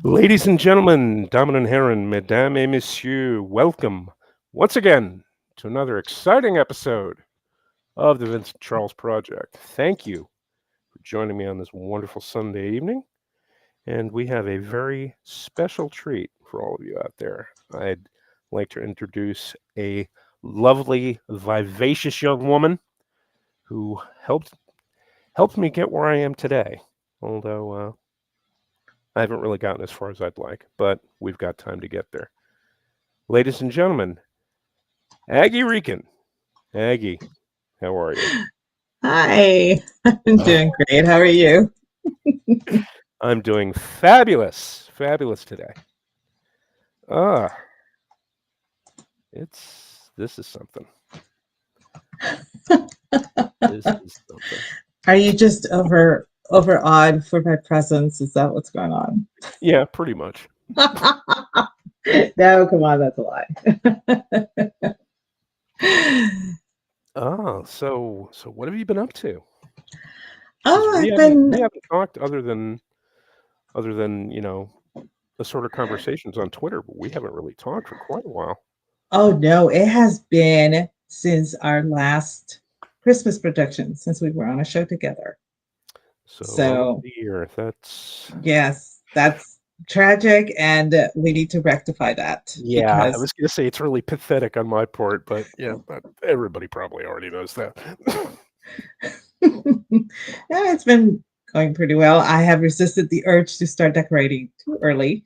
Ladies and gentlemen, dames and herren, mesdames et messieurs, welcome once again to another exciting episode of the Vincent Charles Project. Thank you for joining me on this wonderful Sunday evening, and we have a very special treat for all of you out there. I'd like to introduce a lovely, vivacious young woman who helped me get where I am today, although I haven't really gotten as far as I'd like, but we've got time to get there. Ladies and gentlemen, Aggie Rican. Aggie, how are you? Hi, I'm doing great. How are you? I'm doing fabulous, fabulous today. Ah, this is something. This is something. Are you just overawed for my presence? Is that what's going on? Yeah, pretty much. No, come on, that's a lie. Oh, so what have you been up to? Because Oh, we I've haven't been. we haven't talked other than the sort of conversations on Twitter, but we haven't really talked for quite a while. Oh no, it has been since our last Christmas production, since we were on a show together. So almost So a year. That's yes, that's tragic, and we need to rectify that Yeah, I because was gonna say it's really pathetic on my part, but yeah, but everybody probably already knows that. yeah, it's been going pretty well. I have resisted the urge to start decorating too early.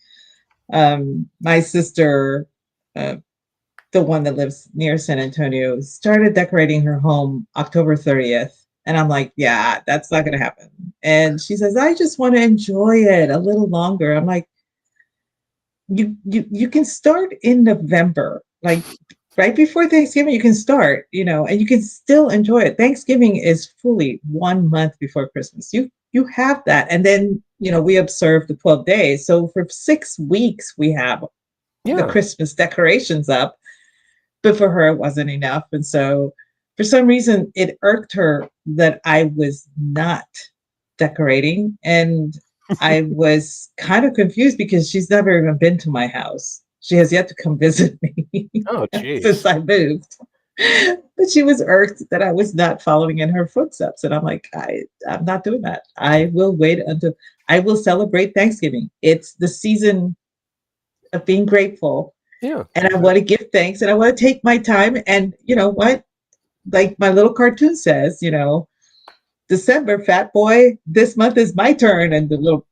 My sister, uh, the one that lives near San Antonio, started decorating her home October 30th. And I'm like, yeah, that's not going to happen. And she says, I just want to enjoy it a little longer. I'm like, you can start in November, like right before Thanksgiving, you can start, and you can still enjoy it. Thanksgiving is fully 1 month before Christmas. You have that. And then, we observe the 12 days. So for 6 weeks we have the Yeah. Christmas decorations up, but for her it wasn't enough. And so for some reason it irked her that I was not decorating. And I was kind of confused because she's never even been to my house. She has yet to come visit me Oh, since jeez. I moved. But she was irked that I was not following in her footsteps. And I'm like, I'm not doing that. I will wait until I will celebrate Thanksgiving. It's the season of being grateful. Yeah, And I want exactly. to give thanks and I want to take my time. And you know what? Like my little cartoon says, December, fat boy, this month is my turn. And the little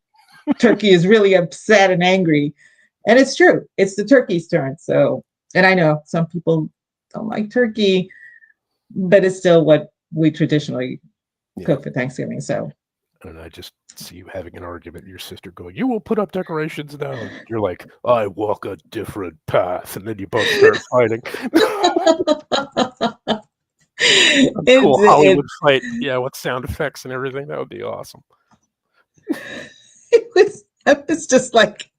turkey is really upset and angry. And it's true. It's the turkey's turn. So, and I know some people don't like turkey, but it's still what we traditionally Yeah. cook for Thanksgiving. So, And I just see you having an argument with your sister going, "You will put up decorations now." And you're like, "I walk a different path." And then you both start fighting. A cool it Hollywood fight. Yeah, with sound effects and everything. That would be awesome. I was just like,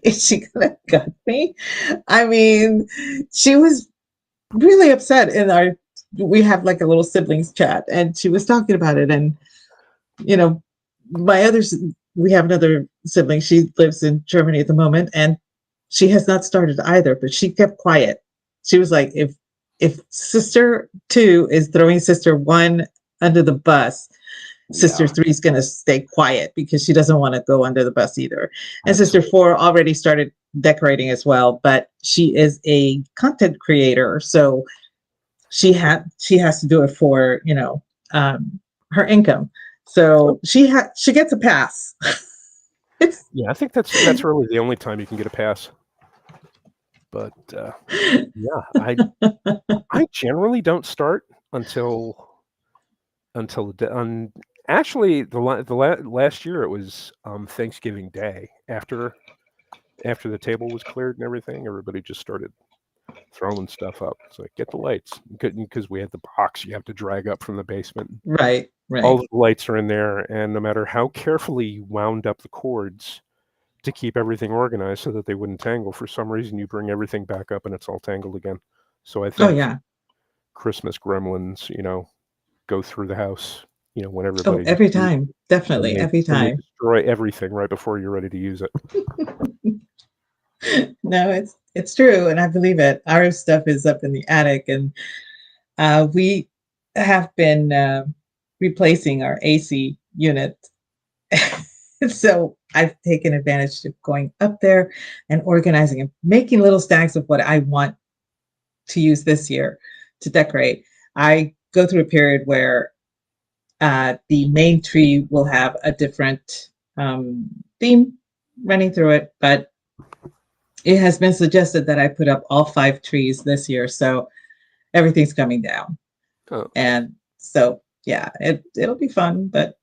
is she gonna gut me? I mean, she was really upset in our we have like a little siblings chat and she was talking about it. And you know my other we have another sibling. She lives in Germany at the moment and she has not started either, but she kept quiet. She was like, if sister two is throwing sister one under the bus, sister Yeah, three is going to stay quiet because she doesn't want to go under the bus either. And sister absolutely. four already started decorating as well, but she is a content creator, so she has to do it for her income. Oh, So she gets a pass. It's yeah, I think that's really the only time you can get a pass. But yeah, I generally don't start until on actually last year it was Thanksgiving Day after the table was cleared and everything. Everybody just started throwing stuff up. It's like get the lights because we had the box you have to drag up from the basement. right, All right. the lights are in there, and no matter how carefully you wound up the cords to keep everything organized so that they wouldn't tangle, for some reason you bring everything back up and it's all tangled again. So I Oh think yeah. Christmas gremlins, go through the house, when Oh, everybody's every asleep, time. and Definitely every they time. destroy everything right before you're ready to use it. No, it's true, and I believe it. Our stuff is up in the attic, and we have been replacing our AC unit. So I've taken advantage of going up there and organizing and making little stacks of what I want to use this year to decorate. I go through a period where the main tree will have a different theme running through it, but it has been suggested that I put up all 5 trees this year, so everything's coming down. Oh, And so, yeah, it'll be fun, but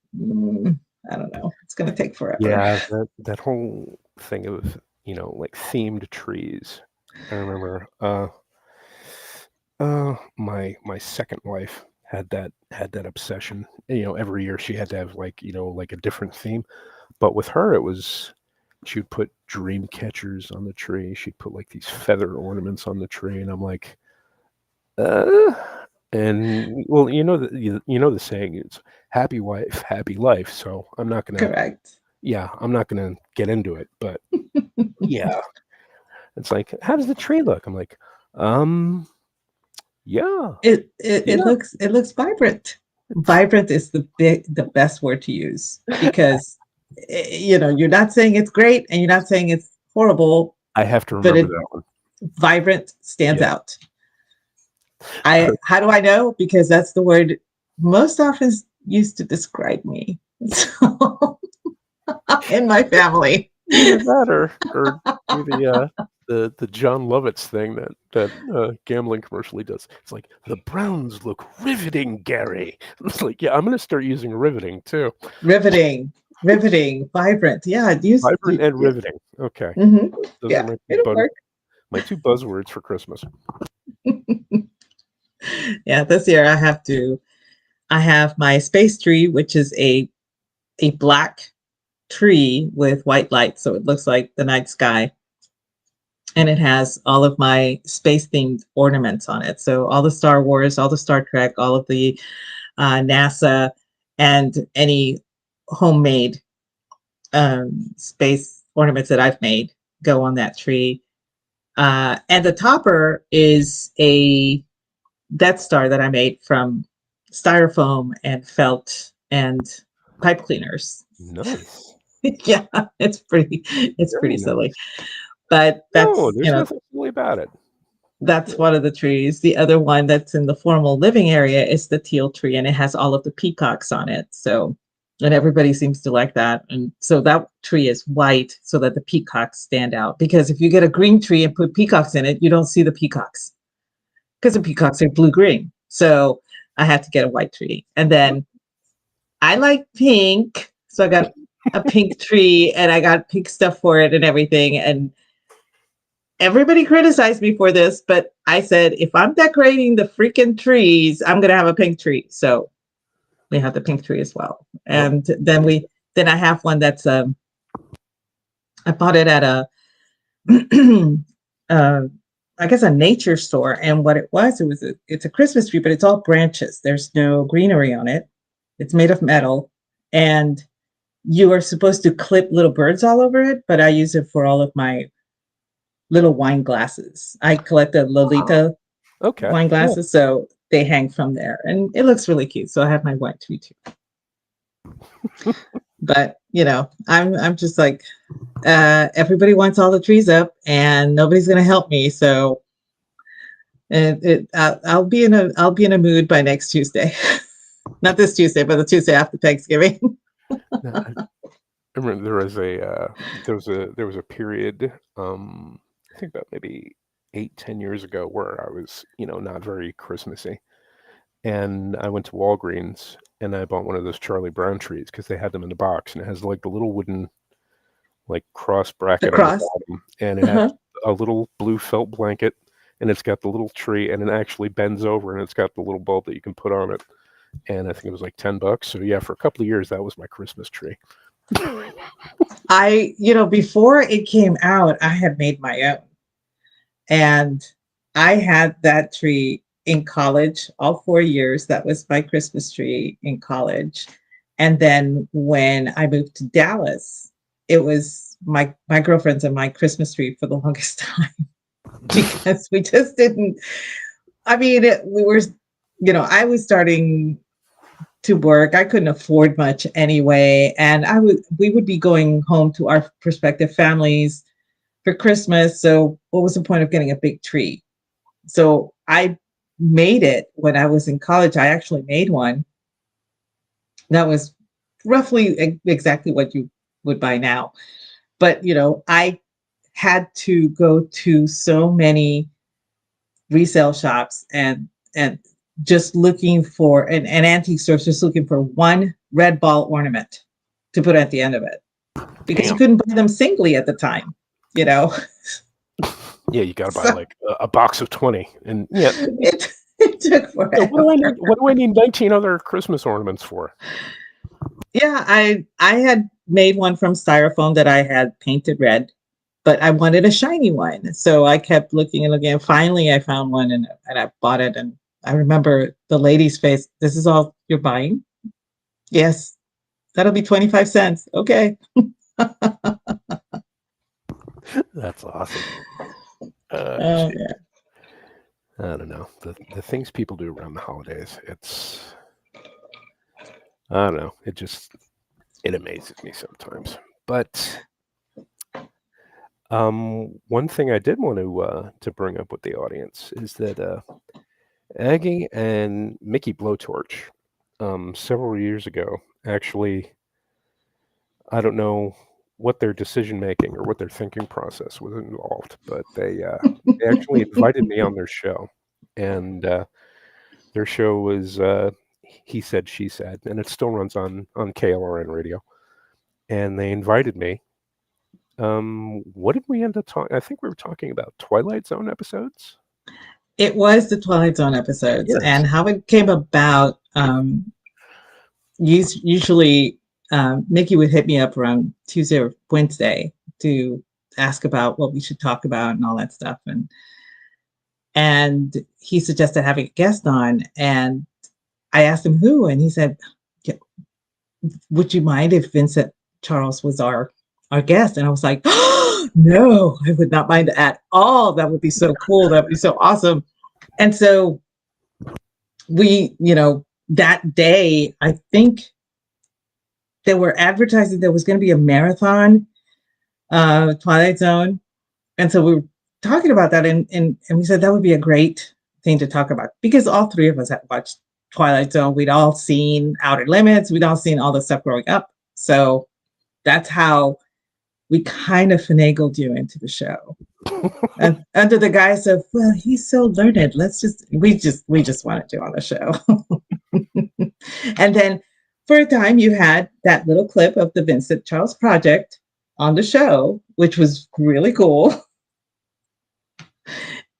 I don't know. It's going to take forever. yeah, that whole thing of like themed trees. I remember my second wife had that obsession. Every year she had to have like a different theme. But with her, it was she would put dream catchers on the tree. She'd put like these feather ornaments on the tree, and I'm like, uh. And well, the saying is "happy wife, happy life." So Correct. I'm not gonna get into it. But yeah, it's like, how does the tree look? I'm like, um, yeah, yeah. It looks vibrant. Vibrant is the best word to use because you're not saying it's great and you're not saying it's horrible, I have to but remember it that one. vibrant stands Yeah. out. I How do I know? Because that's the word most often used to describe me. So in my family. Either that or do the John Lovitz thing that gambling commercial he does. It's like, "The Browns look riveting, Gary." It's like, yeah, I'm gonna start using riveting too. Riveting, riveting, vibrant. Yeah, Vibrant and yeah. riveting. Okay. Hmm. Those are Yeah, it'll work. my 2 buzzwords for Christmas. Yeah, this year I have my space tree, which is a black tree with white lights, so it looks like the night sky. And it has all of my space themed ornaments on it. So all the Star Wars, all the Star Trek, all of the NASA, and any homemade space ornaments that I've made go on that tree. And the topper is a Death Star that I made from styrofoam and felt and pipe cleaners. Nice. Yeah, it's Very pretty silly. nice. But No, there's nothing silly about it. that's Yeah. one of the trees. The other one that's in the formal living area is the teal tree, and it has all of the peacocks on it. So, and everybody seems to like that. And so that tree is white so that the peacocks stand out. Because if you get a green tree and put peacocks in it, you don't see the peacocks because the peacocks are blue green. So I had to get a white tree. And then I like pink. So I got a pink tree and I got pink stuff for it and everything. And everybody criticized me for this, but I said, if I'm decorating the freaking trees, I'm going to have a pink tree. So we have the pink tree as well. Oh, And then I have one that's, I bought it at a, uh, I guess a nature store. And what it's a Christmas tree, but it's all branches. There's no greenery on it. It's made of metal. And you are supposed to clip little birds all over it, but I use it for all of my little wine glasses. I collect the Lolita okay. wine Yeah. glasses, so they hang from there, and it looks really cute. So I have my white tree too. But I'm just like everybody wants all the trees up, and nobody's gonna help me. So I'll be in a mood by next Tuesday. Not this Tuesday, but the Tuesday after Thanksgiving. No, I remember there was a period, I think about maybe 8, 10 years ago where I was, not very Christmassy. And I went to Walgreens and I bought one of those Charlie Brown trees because they had them in the box, and it has like the little wooden like cross The bracket on the cross. bottom, and it has Uh-huh. a little blue felt blanket, and it's got the little tree, and it actually bends over, and it's got the little bulb that you can put on it. And I think it was like $10. So yeah, for a couple of years that was my Christmas tree. Before it came out, I had made my own, and I had that tree. in college, all 4 years. That was my Christmas tree in college. And then when I moved to Dallas, it was my girlfriend's and my Christmas tree for the longest time because we just didn't. I mean, we were, I was starting to work. I couldn't afford much anyway, and we would be going home to our prospective families for Christmas. So what was the point of getting a big tree? So I made it when I was in college. I actually made one that was roughly exactly what you would buy now. But I had to go to so many resale shops and just looking for an antique store, just looking for one red ball ornament to put at the end of it because you Damn. couldn't buy them singly at the time, you know. Yeah, you got to buy So like a box of 20, and yeah. it took What do I need? forever. What do I need 19 other Christmas ornaments for? Yeah, I had made one from styrofoam that I had painted red, but I wanted a shiny one. So I kept looking and looking. And finally I found one and I bought it. And I remember the lady's face. This is all you're buying? Yes, that'll be 25 cents. Okay. That's awesome. Oh Gee, yeah. I don't know the things people do around the holidays. I don't know. It amazes me sometimes. But one thing I did want to bring up with the audience is that Aggie and Mickey Blowtorch, several years ago, actually, I don't know what their decision making or what their thinking process was involved, but they actually invited me on their show, and their show was He Said She Said, and it still runs on KLRN radio. And they invited me. What did we end up talking? I think we were talking about Twilight Zone episodes. It was the Twilight Zone episodes Yes. and how it came about. Usually, Mickey would hit me up around Tuesday or Wednesday to ask about what we should talk about and all that stuff. And he suggested having a guest on, and I asked him who, and he said, "Yeah, would you mind if Vincent Charles was our guest?" And I was like, oh, no, I would not mind at all. That would be so cool. That would be so awesome. And so we, that day, I think they were advertising there was going to be a marathon, Twilight Zone. And so we were talking about that, and we said that would be a great thing to talk about because all three of us had watched Twilight Zone. We'd all seen Outer Limits. We'd all seen all the stuff growing up. So that's how we kind of finagled you into the show. And under the guise of, well, he's so learned. We just wanted you on the show. And then for a time, you had that little clip of the Vincent Charles Project on the show, which was really cool.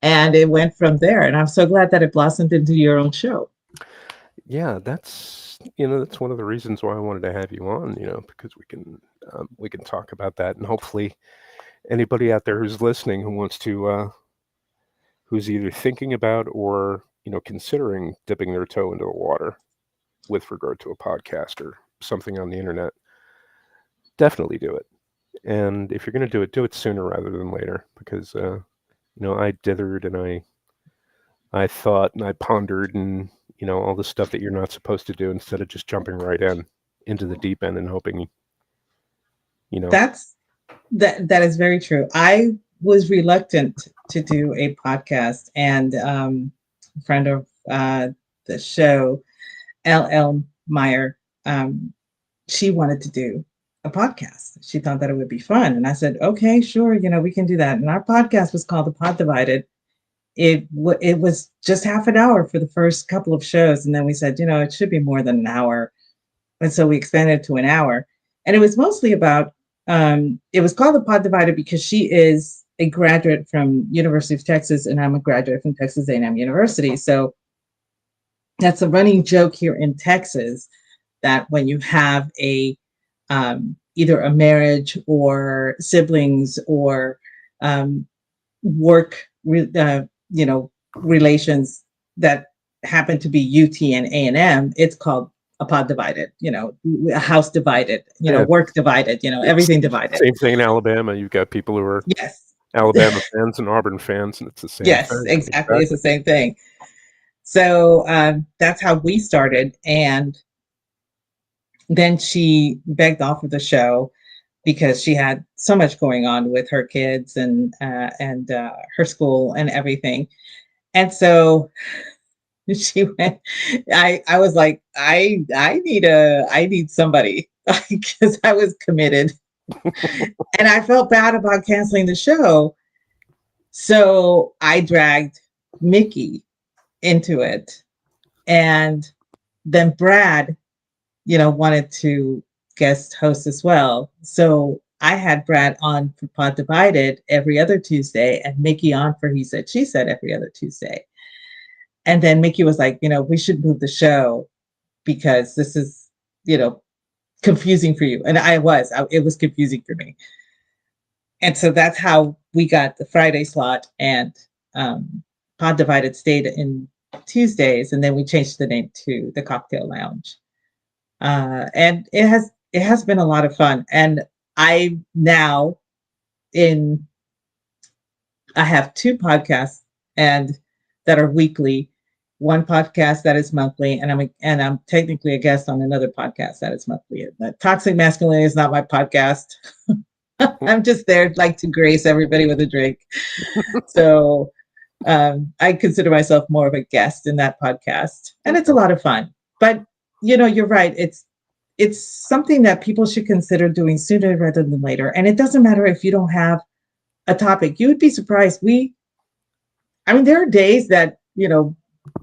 And it went from there. And I'm so glad that it blossomed into your own show. Yeah, that's one of the reasons why I wanted to have you on. Because we can talk about that, and hopefully anybody out there who's listening who wants to who's either thinking about or considering dipping their toe into the water with regard to a podcast or something on the internet, definitely do it. And if you're going to do it sooner rather than later, because I dithered and I thought and I pondered and all the stuff that you're not supposed to do instead of just jumping right into the deep end and hoping That's that is very true. I was reluctant to do a podcast, and a friend of the show, LL Meyer, she wanted to do a podcast. She thought that it would be fun. And I said, okay, sure, we can do that. And our podcast was called The Pod Divided. It was just half an hour for the first couple of shows. And then we said, it should be more than an hour. And so we expanded to an hour. And it was mostly about, it was called The Pod Divided because she is a graduate from University of Texas, and I'm a graduate from Texas A&M University. So that's a running joke here in Texas that when you have either a marriage or siblings or work, relations, that happen to be UT and A&M, it's called a pod divided, a house divided, Yeah, work divided, it's everything divided. same thing in Alabama. You've got people who are Yes. Alabama fans and Auburn fans, and it's the same Yes, thing. exactly. It's the Exactly. same thing. So that's how we started. And then she begged off of the show because she had so much going on with her kids and her school and everything. And so she went. I was like, I need somebody because I was committed, and I felt bad about canceling the show. So I dragged Mickey into it, and then Brad, wanted to guest host as well. So I had Brad on for Pod Divided every other Tuesday and Mickey on for He Said, She Said every other Tuesday. And then Mickey was like, we should move the show because this is, you know, confusing for you. And it was confusing for me. And so that's how we got the Friday slot, and Pod Divided stayed in Tuesdays. And then we changed the name to the Cocktail Lounge. And it has been a lot of fun. And I now in I have two podcasts and that are weekly, one podcast that is monthly, and I'm technically a guest on another podcast that is monthly. Toxic Masculinity is not my podcast. I'm just there like to grace everybody with a drink. So I consider myself more of a guest in that podcast, and it's a Okay. lot of fun. But you're right. It's something that people should consider doing sooner rather than later. And it doesn't matter if you don't have a topic. You would be surprised. I mean, there are days that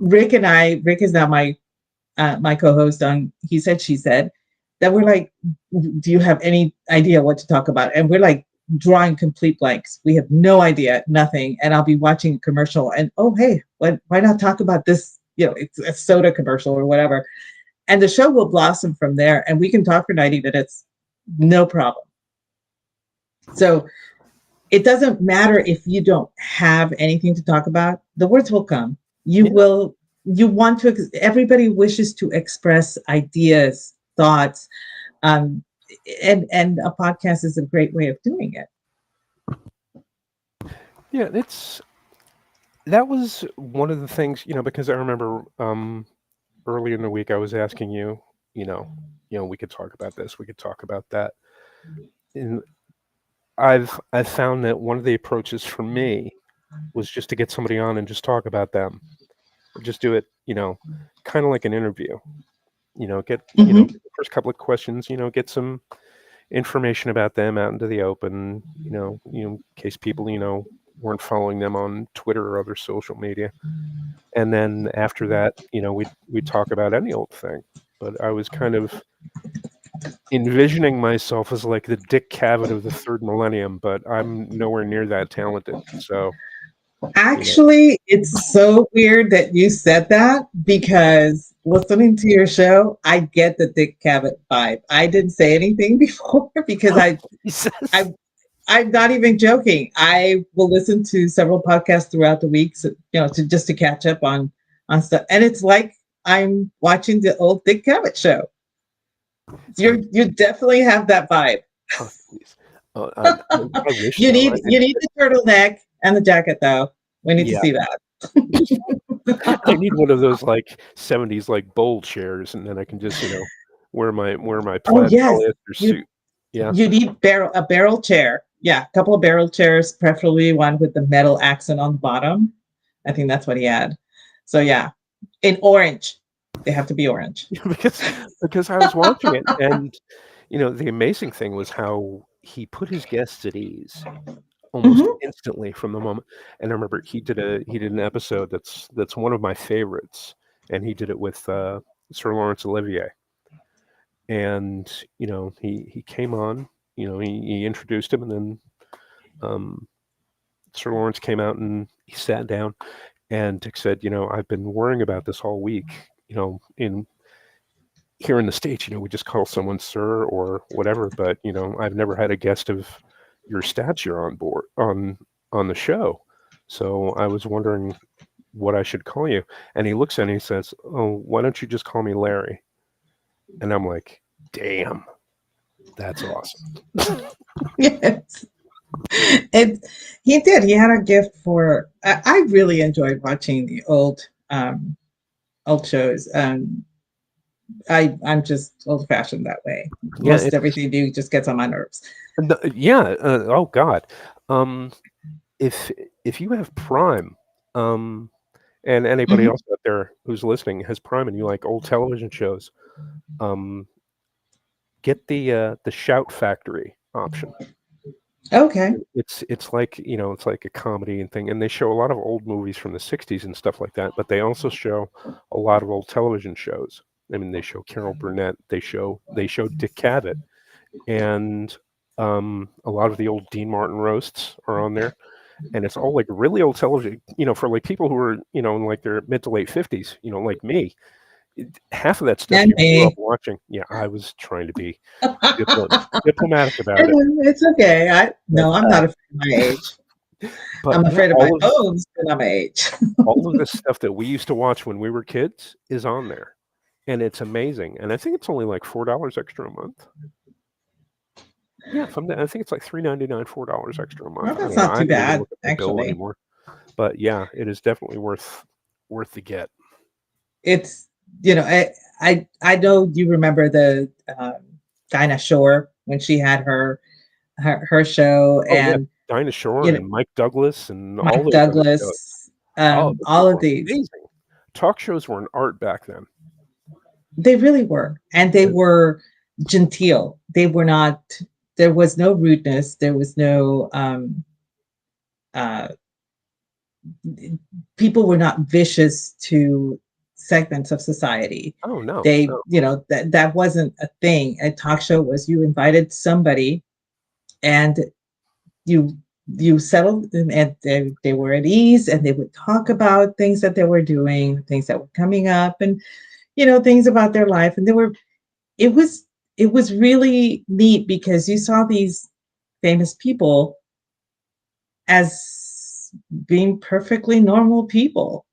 Rick is now my co-host on He Said, She Said, that we're like, do you have any idea what to talk about? And we're like drawing complete blanks. We have no idea, nothing. And I'll be watching a commercial and, oh, hey, why not talk about this? It's a soda commercial or whatever. And the show will blossom from there. And we can talk for 90 minutes, no problem. So it doesn't matter if you don't have anything to talk about, the words will come. You Yeah. will, you want to, everybody wishes to express ideas, thoughts, um, and a podcast is a great way of doing it. Yeah. That was one of the things, because I remember early in the week I was asking you, you know, we could talk about this, we could talk about that. And I've found that one of the approaches for me was just to get somebody on and just talk about them. Just do it, kind of like an interview. Get Mm-hmm. the first couple of questions, get some information about them out into the open, in case people, weren't following them on Twitter or other social media. And then after that, we'd talk about any old thing. But I was kind of envisioning myself as like the Dick Cavett of the third millennium, but I'm nowhere near that talented. So, you know, Actually, it's so weird that you said that because listening to your show, I get the Dick Cavett vibe. I didn't say anything before because Jesus. I I'm not even joking. I will listen to several podcasts throughout the week, so, to catch up on stuff, and it's like I'm watching the old Dick Cavett show. Um, You definitely have that vibe. oh, jeez. I wish You so. need you need the turtleneck and the jacket though. We need to Yeah, see that. I need one of those like '70s like bowl chairs, and then I can just wear my Oh plaid yes, polyester you suit. Yeah, you need a barrel chair. Yeah, a couple of barrel chairs, preferably one with the metal accent on the bottom. I think that's what he had. So yeah, in orange. They have to be orange. because because I was watching it, and the amazing thing was how he put his guests at ease almost Hmm. instantly from the moment. And I remember he did an episode that's one of my favorites, and he did it with Sir Laurence Olivier. And he came on, he introduced him, and then um, Sir Lawrence came out and he sat down, and Dick said, I've been worrying about this all week. In here in the States, we just call someone sir or whatever, but I've never had a guest of your stature on board on the show. So I was wondering, what I should call you. And he looks at me and he says, "Oh, why don't you just call me Larry?" And I'm like, "Damn, that's awesome." Yes. And he did. He had a gift for. I really enjoyed watching the old shows. I'm just old fashioned that way. Yeah, Most everything you do just gets on my nerves. yeah. Oh God, um, if if you have Prime, um, and anybody Hmm. else out there who's listening has Prime and you like old television shows, um, get the Shout Factory option. Okay. It's like, it's like a comedy and thing, and they show a lot of old movies from the '60s and stuff like that. But they also show a lot of old television shows. I mean, they show Carol Burnett, they show Dick Cavett, and a lot of the old Dean Martin roasts are on there, and it's all like really old television. For like people who are in like their mid to late 50s, like me. Half of that stuff And you grew up me. watching. Yeah, I was trying to be diplomatic about it, It's okay. I but no, I'm not afraid of my age. I'm yeah, afraid of my bones, but I'm age. all of this stuff that we used to watch when we were kids is on there, and it's amazing. And I think it's only like $4 extra a month. Yeah, I think it's like $3.99, $4 extra a Well, month. I that's don't know. not I too don't even bad, look at my bill actually. anymore. But yeah, it is definitely worth the get. It's I know you remember the Dinah Shore when she had her show, Oh yeah, and Dinah Shore you know and Mike Douglas and all Mike those other shows. Douglas, Oh, those all people of were these. amazing. Talk shows were an art back then. They really were, and they And- were genteel. They were not. There was no rudeness. There was no. Uh, People were not vicious to segments of society. oh no, They, no. that wasn't a thing. A talk show was you invited somebody and you you settled them, and they were at ease, and they would talk about things that they were doing, things that were coming up, and things about their life. And it was it was really neat because you saw these famous people as being perfectly normal people.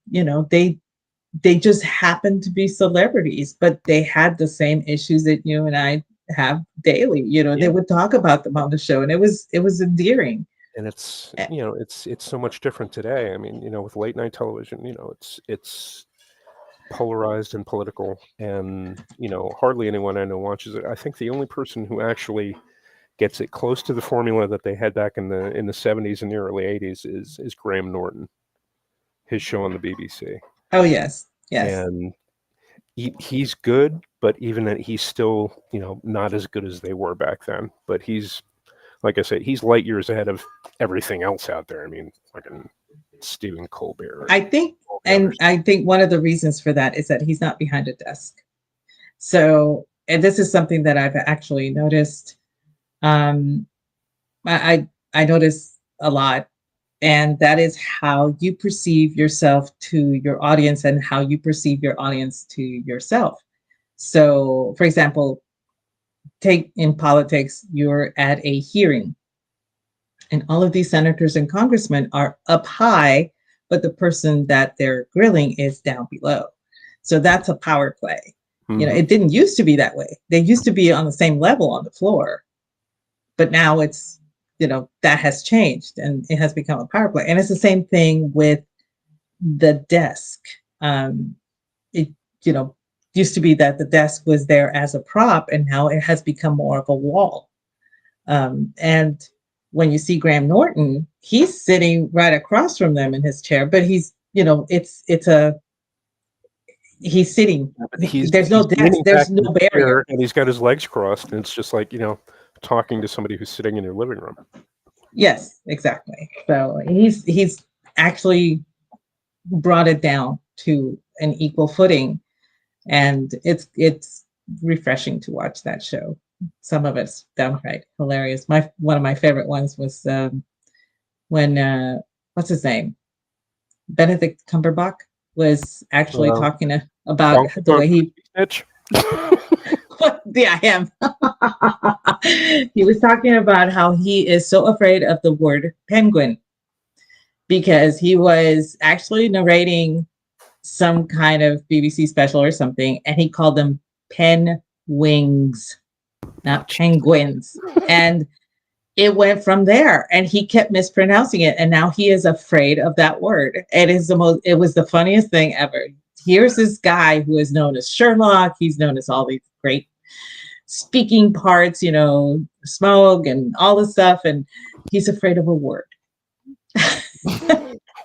They just happened to be celebrities, but they had the same issues that you and I have daily. They Yeah. would talk about them on the show, and it was endearing. And it's so much different today. I mean, with late night television, it's polarized and political, and hardly anyone I know watches it. I think the only person who actually gets it close to the formula that they had back in the '70s and the early '80s is Graham Norton, his show on the BBC. Oh yes, yes. And he's good, but even that, he's still not as good as they were back then. But he's, like I said, he's light years ahead of everything else out there. I mean, fucking Stephen Colbert I and think, all the and others. I think one of the reasons for that is that he's not behind a desk. So, and this is something that I've actually noticed. Um, I notice a lot, and that is how you perceive yourself to your audience, and how you perceive your audience to yourself. So, for example, take in politics, you're at a hearing, and all of these senators and congressmen are up high, but the person that they're grilling is down below. So that's a power play. Hmm. It didn't used to be that way. They used to be on the same level on the floor, but now that has changed, and it has become a power play. And it's the same thing with the desk. It you know used to be that the desk was there as a prop, and now it has become more of a wall. And when you see Graham Norton, he's sitting right across from them in his chair, but it's a he's sitting. He's There's no he's desk. leaning back There's in his no chair barrier. and he's got his legs crossed, and it's just like talking to somebody who's sitting in your living room. Yes, exactly. So he's actually brought it down to an equal footing, and it's refreshing to watch that show. Some of it's downright hilarious. My One of my favorite ones was when what's his name, Benedict Cumberbatch, was actually Uh, talking about Donkey the Kong way he Snitch. yeah, him. He was talking about how he is so afraid of the word penguin, because he was actually narrating some kind of BBC special or something, and he called them pen wings, Oh, not penguins. And it went from there, and he kept mispronouncing it, and now he is afraid of that word. It was the funniest thing ever. Here's this guy who is known as Sherlock. He's known as all these great speaking parts, smoke and all this stuff, and he's afraid of a word.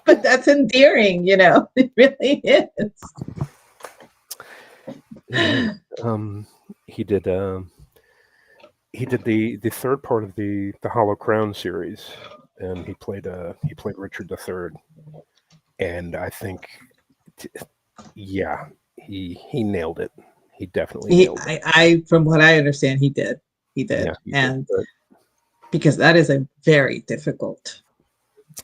But that's endearing, it really is. Yeah. He did the third part of the Hollow Crown series, and he played Richard III, and I think, yeah, he nailed it. He definitely nailed it. From what I understand, he did. Yeah, he And did, because that is a very difficult.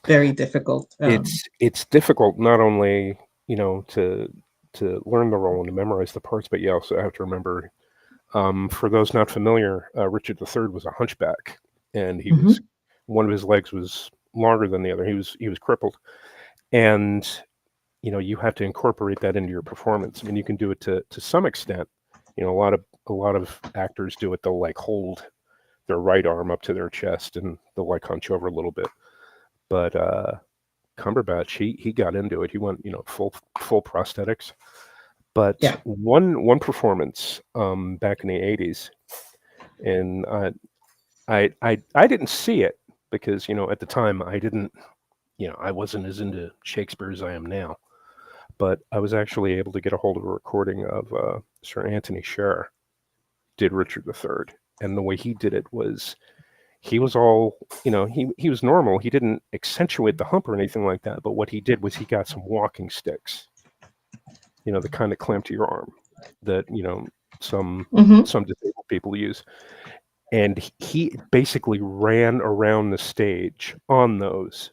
It's difficult not only to learn the role and to memorize the parts, but you also have to remember. For those not familiar, Richard III was a hunchback, and he was one of his legs was longer than the other. He was crippled, and you have to incorporate that into your performance. I mean, you can do it to some extent. A lot of actors do it. They'll like hold their right arm up to their chest and they'll like hunch over a little bit. But Cumberbatch, he got into it. He went full prosthetics. But one performance back in the 80s, and I didn't see it because at the time I didn't I wasn't as into Shakespeare as I am now. But I was actually able to get a hold of a recording of Sir Anthony Sher did Richard III, and the way he did it was he was all he was normal. He didn't accentuate the hump or anything like that. But what he did was he got some walking sticks. The kind of clamp to your arm that some disabled people use, and he basically ran around the stage on those,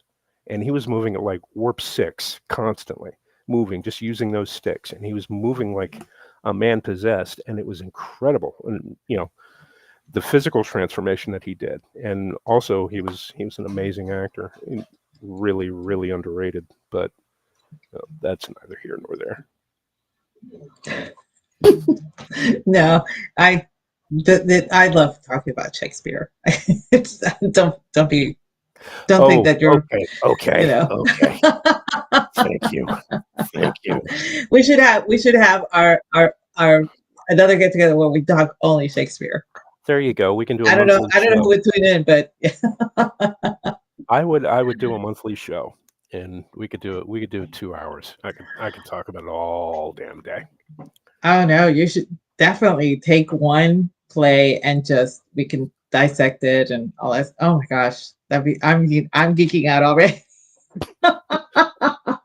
and he was moving at like warp 6 constantly, moving, just using those sticks, and he was moving like a man possessed, and it was incredible. And the physical transformation that he did, and also he was an amazing actor, really, really underrated, but that's neither here nor there. No, I love talking about Shakespeare. Don't think that you're okay. Thank you. We should have our another get together where we talk only Shakespeare. There you go. We can do a I don't know show. who would tune in, but I would do a monthly show, and we could do it 2 hours. I could talk about it all damn day. Oh no, you should definitely take one play and we can dissect it and all that. Oh my gosh, I'm geeking out already.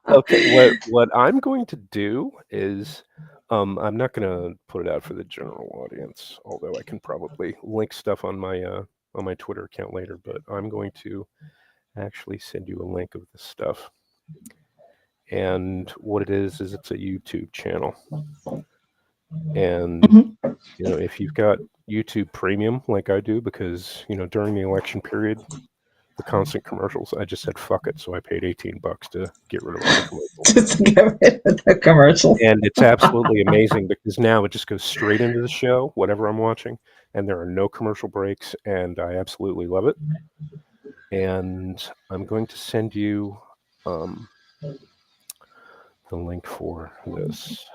Okay, what I'm going to do is I'm not going to put it out for the general audience, although I can probably link stuff on my Twitter account later, but I'm going to actually send you a link of this stuff. And what it is it's a YouTube channel. And if you've got YouTube Premium like I do, because during the election period, the constant commercials, I just said fuck it, so I paid $18 to get rid of all the commercials. Just get rid of the commercials. And it's absolutely amazing because now it just goes straight into the show, whatever I'm watching, and there are no commercial breaks, and I absolutely love it. And I'm going to send you the link for this.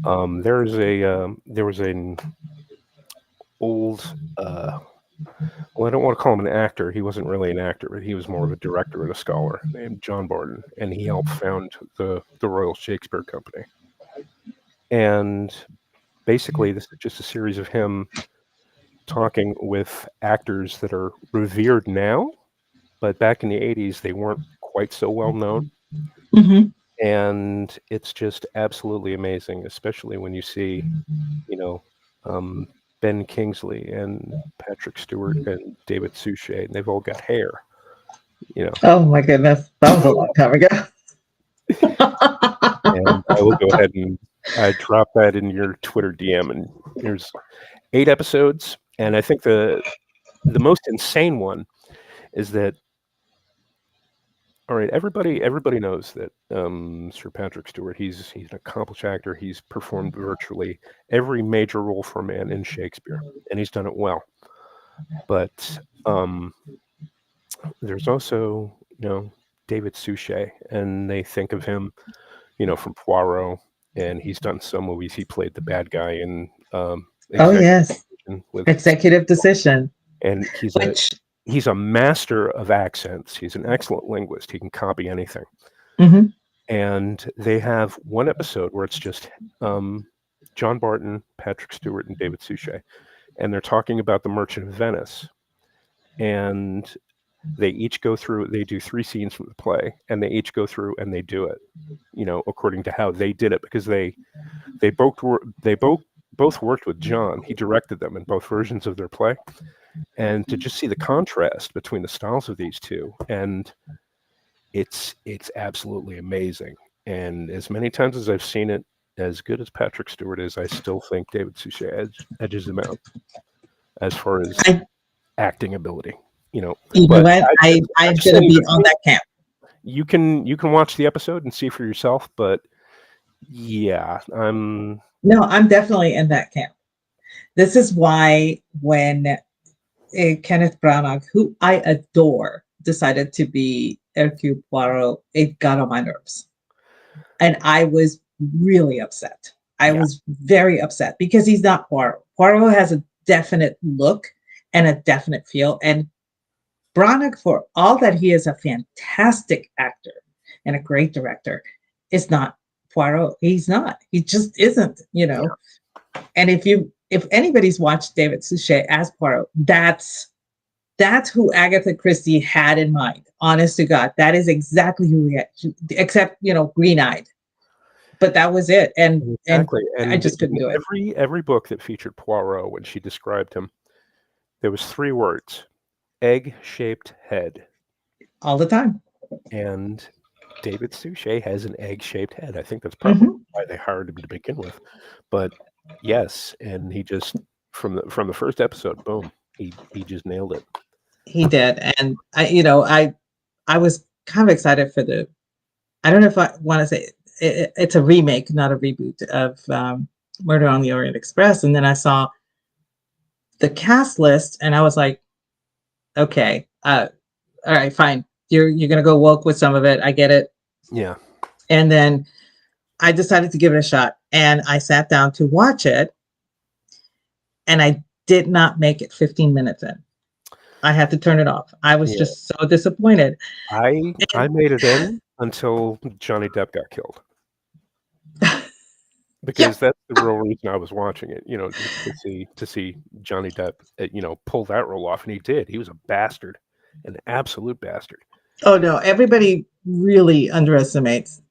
There was an old well, I don't want to call him an actor. He wasn't really an actor, but he was more of a director and a scholar named John Barton, and he helped found the Royal Shakespeare Company. And basically, this is just a series of him talking with actors that are revered now, but back in the 80s, they weren't quite so well known. And it's just absolutely amazing, especially when you see, Ben Kingsley and Patrick Stewart and David Suchet, and they've all got hair. Oh my goodness, that was a long time ago. And I will go ahead and drop that in your Twitter DM. And there's 8 episodes, and I think the most insane one is that All right, everybody knows that Sir Patrick Stewart. He's an accomplished actor. He's performed virtually every major role for a man in Shakespeare, and he's done it well. But there's also David Suchet, and they think of him from Poirot, and he's done some movies. He played the bad guy in Oh Executive yes, Decision with, executive decision. and Which he's a master of accents. He's an excellent linguist. He can copy anything. mhm. And they have one episode where it's just John Barton, Patrick Stewart, and David Suchet, and they're talking about The Merchant of Venice. And they each go through. They do 3 scenes from the play, and they each go through and they do it, according to how they did it, because they both worked with John. He directed them in both versions of their play, and to just see the contrast between the styles of these two, and it's absolutely amazing. And as many times as I've seen it, as good as Patrick Stewart is, I still think David Suchet edges him out as far as I, acting ability. you know But what? I'm just gonna saying be that on that camp. you can watch the episode and see for yourself. But yeah, No, I'm definitely in that camp. This is why when Kenneth Branagh, who I adore, decided to be Hercule Poirot, it got on my nerves. And I was really upset. I yeah, was very upset because he's not Poirot. Poirot has a definite look and a definite feel. And Branagh, for all that he is a fantastic actor and a great director, is not Poirot. He's not. He just isn't, yeah, And if anybody's watched David Suchet as Poirot, that's who Agatha Christie had in mind. Honest to God, that is exactly who he had, except green-eyed. But that was it, and exactly. I And just couldn't in do it every book that featured Poirot, when she described him, there was 3 words: egg-shaped head. all the time. And David Suchet has an egg-shaped head. I think that's probably Hmm. why they hired him to begin with. But yes, and he just from the first episode, boom, he just nailed it. He did, and I was kind of excited for the. I don't know if I want to say it's a remake, not a reboot of Murder on the Orient Express, and then I saw the cast list, and I was like, okay, all right, fine. You're gonna go woke with some of it. I get it. Yeah, And then I decided to give it a shot, and I sat down to watch it, and I did not make it 15 minutes in. I had to turn it off. I was yeah. just so disappointed. I And made it in until Johnny Depp got killed, yeah, because that's the real reason I was watching it. To see Johnny Depp, pull that role off, and he did. He was a bastard, an absolute bastard. oh no, everybody really underestimates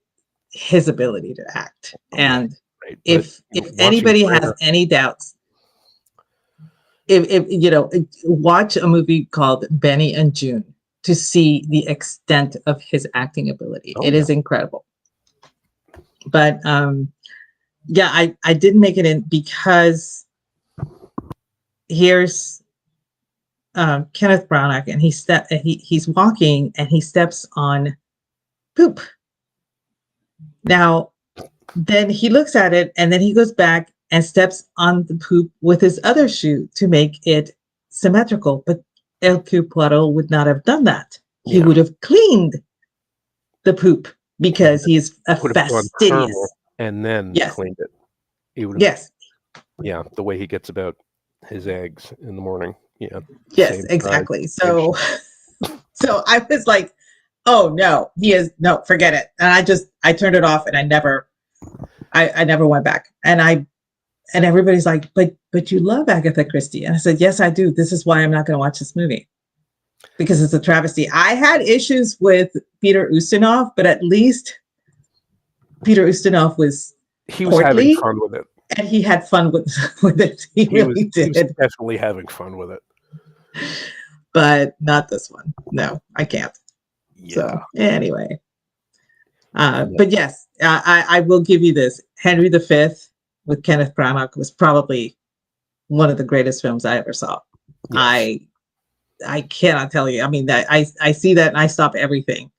his ability to act. Right, And right. But if watching anybody has Brer, any doubts, if watch a movie called Benny and June to see the extent of his acting ability. oh It yeah, is incredible. But yeah, I didn't make it in because here's Kenneth Branagh, and he's walking and he steps on poop. Now, then he looks at it and then he goes back and steps on the poop with his other shoe to make it symmetrical. But Hercule Poirot would not have done that. He yeah. would have cleaned the poop He because he's a would have gone caramel fastidious. and then Yes, cleaned it. He would have, yes, yeah, the way he gets about his eggs in the morning. Yeah, yes, same size, exactly. same So, shape. so I was like, oh no, he is no, forget it. And I turned it off and I never went back. And everybody's like, but you love Agatha Christie. And I said, yes, I do. This is why I'm not going to watch this movie because it's a travesty. I had issues with Peter Ustinov, but at least Peter Ustinov was He was having portly fun with it. and he had fun with it. He He was really he was did, definitely having fun with it. but not this one. No, I can't. Yeah. So anyway, Yeah. but yes, I will give you this. Henry V with Kenneth Branagh was probably one of the greatest films I ever saw. Yes. I cannot tell you. I mean, that I see that and I stop everything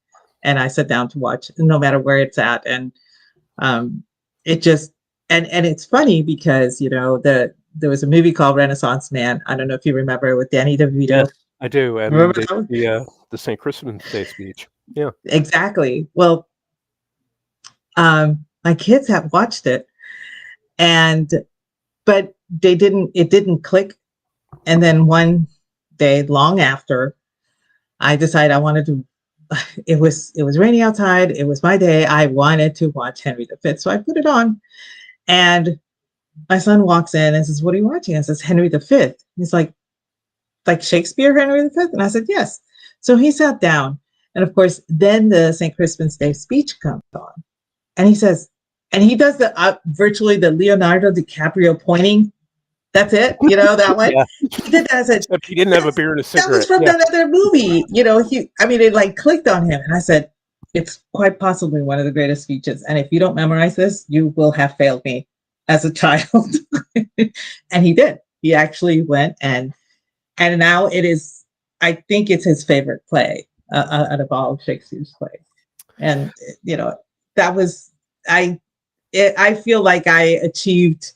and I sit down to watch, no matter where it's at. And um, it just and it's funny because there was a movie called Renaissance Man. I don't know if you remember, with Danny Yes, DeVito. I do, and Remember they that did one? the St. Crispin's Day speech. Yeah. Exactly. Well, my kids have watched it, and but they didn't. It didn't click. And then one day, long after, I decided I wanted to. It was raining outside. It was my day. I wanted to watch Henry V, so I put it on, and my son walks in and says, "What are you watching?" I says, "Henry V." He's like Shakespeare, Henry V? And I said, "Yes." So he sat down. And of course, then the St. Crispin's Day speech comes on. And he says, and he does the virtually the Leonardo DiCaprio pointing. That's it, that one. Yeah. He did that. I said, Except he didn't have a beer and a that was cigarette. from Yeah. that other movie. It like clicked on him. And I said, it's quite possibly one of the greatest speeches. And if you don't memorize this, you will have failed me as a child. And he did. He actually went, and now it is, I think it's his favorite play out of all of Shakespeare's plays. And that was, I feel like I achieved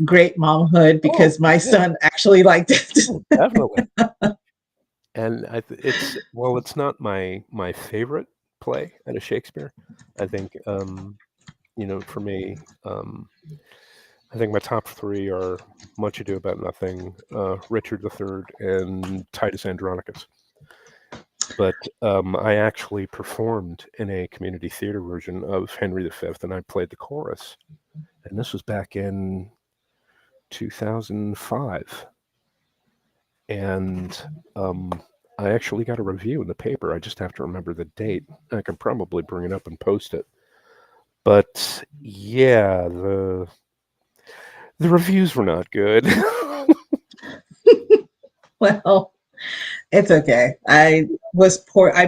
great momhood Oh, because my yeah. son actually liked it. Oh, definitely. And it's not my favorite play out of Shakespeare. I think for me, I think my top three are Much Ado About Nothing, Richard III, and Titus Andronicus. But I actually performed in a community theater version of Henry V, and I played the chorus. And this was back in 2005. And I actually got a review in the paper. I just have to remember the date. I can probably bring it up and post it. But yeah, the reviews were not good. Well, it's okay. I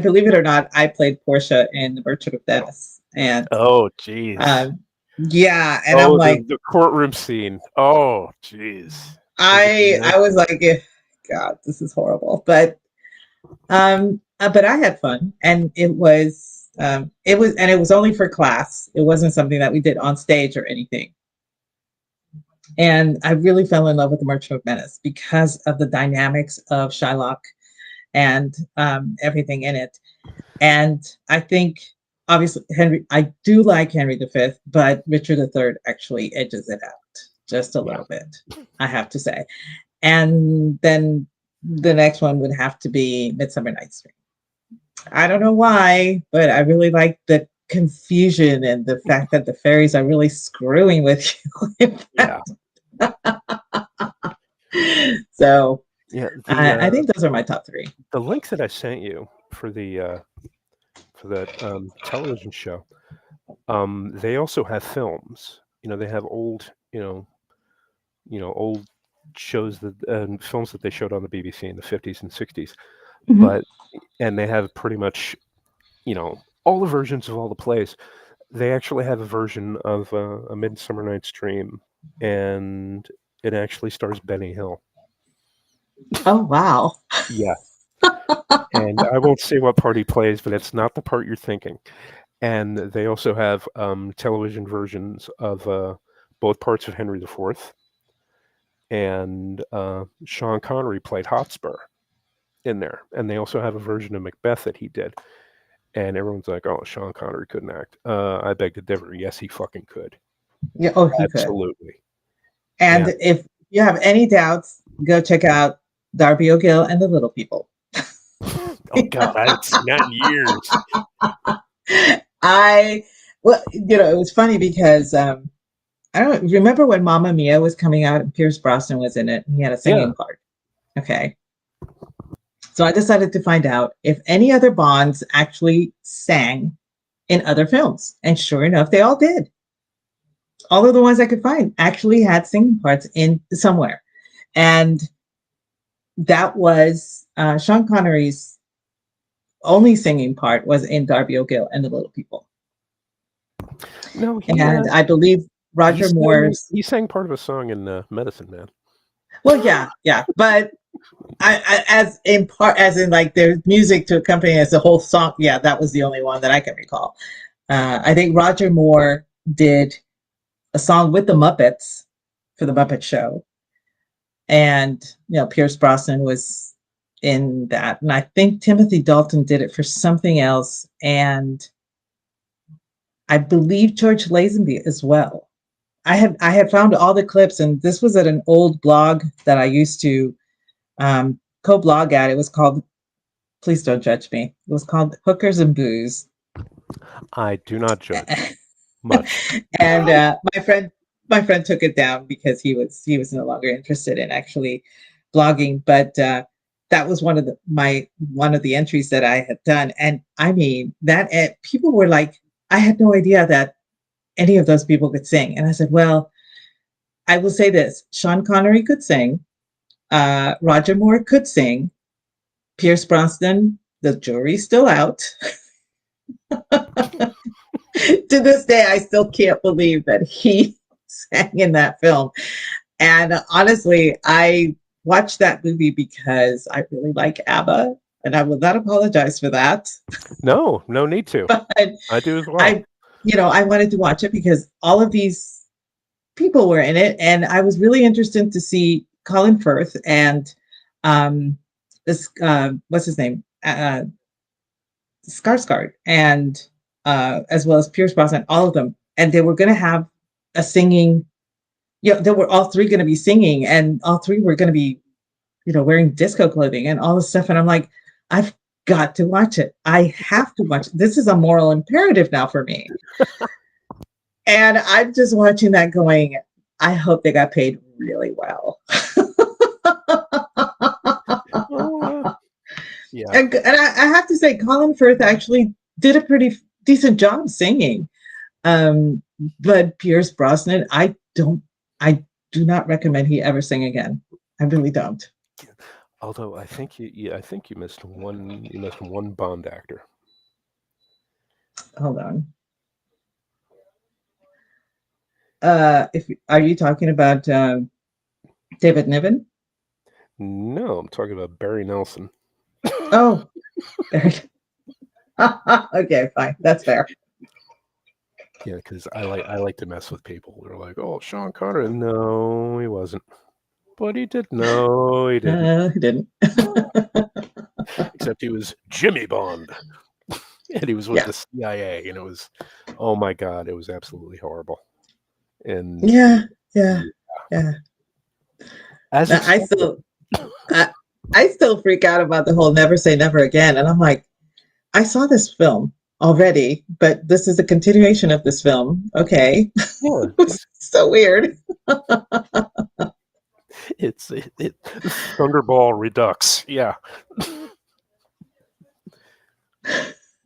believe it or not, I played Portia in The Merchant of Venice. And Oh, jeez. um, yeah, and I'm Oh, like, the courtroom scene. Oh, jeez. Is it I was like, God, this is horrible. But I had fun, and it was only for class. It wasn't something that we did on stage or anything. And I really fell in love with The Merchant of Venice because of the dynamics of Shylock and everything in it. And I think, obviously, I do like Henry V, but Richard III actually edges it out just a Yeah. little bit, I have to say. And then the next one would have to be Midsummer Night's Dream. I don't know why, but I really like the confusion and the fact that the fairies are really screwing with you. Yeah. So Yeah. I think those are my top three. The link that I sent you for that television show, they also have films. They have old, old shows that and films that they showed on the BBC in the 50s and 60s. Mhm. But and they have pretty much, all the versions of all the plays. They actually have a version of A Midsummer Night's Dream, and it actually stars Benny Hill. Oh, wow. Yeah, and I won't say what part he plays, but it's not the part you're thinking. And they also have television versions of both parts of Henry IV, and Sean Connery played Hotspur in there. And they also have a version of Macbeth that he did. And everyone's like, "Oh, Sean Connery couldn't act." I beg to differ. Yes, he fucking could. Yeah, oh, he could. Absolutely. And Yeah. if you have any doubts, go check out Darby O'Gill and the Little People. Oh God, I haven't seen that in years. I, well, it was funny because I don't remember when Mamma Mia was coming out and Pierce Brosnan was in it and he had a Yeah. singing part. Okay. So I decided to find out if any other Bonds actually sang in other films. And sure enough, they all did. All of the ones I could find actually had singing parts in somewhere. And that was Sean Connery's only singing part was in Darby O'Gill and the Little People. No, And I believe he Roger sang Moore's, he sang part of a song in Medicine Man. well, yeah, yeah. But as in part, as in like there's music to accompany as a whole song. Yeah, that was the only one that I can recall. I think Roger Moore did a song with the Muppets for the Muppet Show, and Pierce Brosnan was in that, and I think Timothy Dalton did it for something else, and I believe George Lazenby as well. I had found all the clips, and this was at an old blog that I used to co-blog at. It was called, please don't judge me. It was called Hookers and Booze. I do not judge much. And my friend took it down because he was no longer interested in actually blogging. But that was one of the entries that I had done, and I mean that people were like, I had no idea that any of those people could sing, and I said, well, I will say this: Sean Connery could sing, Roger Moore could sing, Pierce Brosnan. The jury's still out. To this day, I still can't believe that he sang in that film. And honestly, I watched that movie because I really like ABBA, and I will not apologize for that. No, no need to. But I do as well. I wanted to watch it because all of these people were in it, and I was really interested to see Colin Firth and this what's his name, Skarsgård, and as well as Pierce Brosnan, all of them, and they were going to have a singing. They were all three going to be singing, and all three were going to be, wearing disco clothing and all this stuff. And I'm like, I've got to watch it. I have to watch it. This is a moral imperative now for me. And I'm just watching that going, I hope they got paid really well. Yeah. And I have to say, Colin Firth actually did a pretty decent job singing. But Pierce Brosnan, I do not recommend he ever sing again. I really don't. Although I think you missed one. You missed one Bond actor. Hold on. If Are you talking about David Niven? No, I'm talking about Barry Nelson. Oh, okay, fine. That's fair. Yeah, because I like to mess with people. They're like, "Oh, Sean Connery." No, he wasn't. But he did. No, he didn't. He didn't. Except he was Jimmy Bond, and he was with Yeah. the CIA, and it was, oh my God, it was absolutely horrible. And Yeah. Yeah. Yeah. as Now, expected, I still freak out about the whole never say never again. And I'm like, I saw this film already, but this is a continuation of this film. Okay. yeah, It's so weird. it Thunderball Redux, yeah.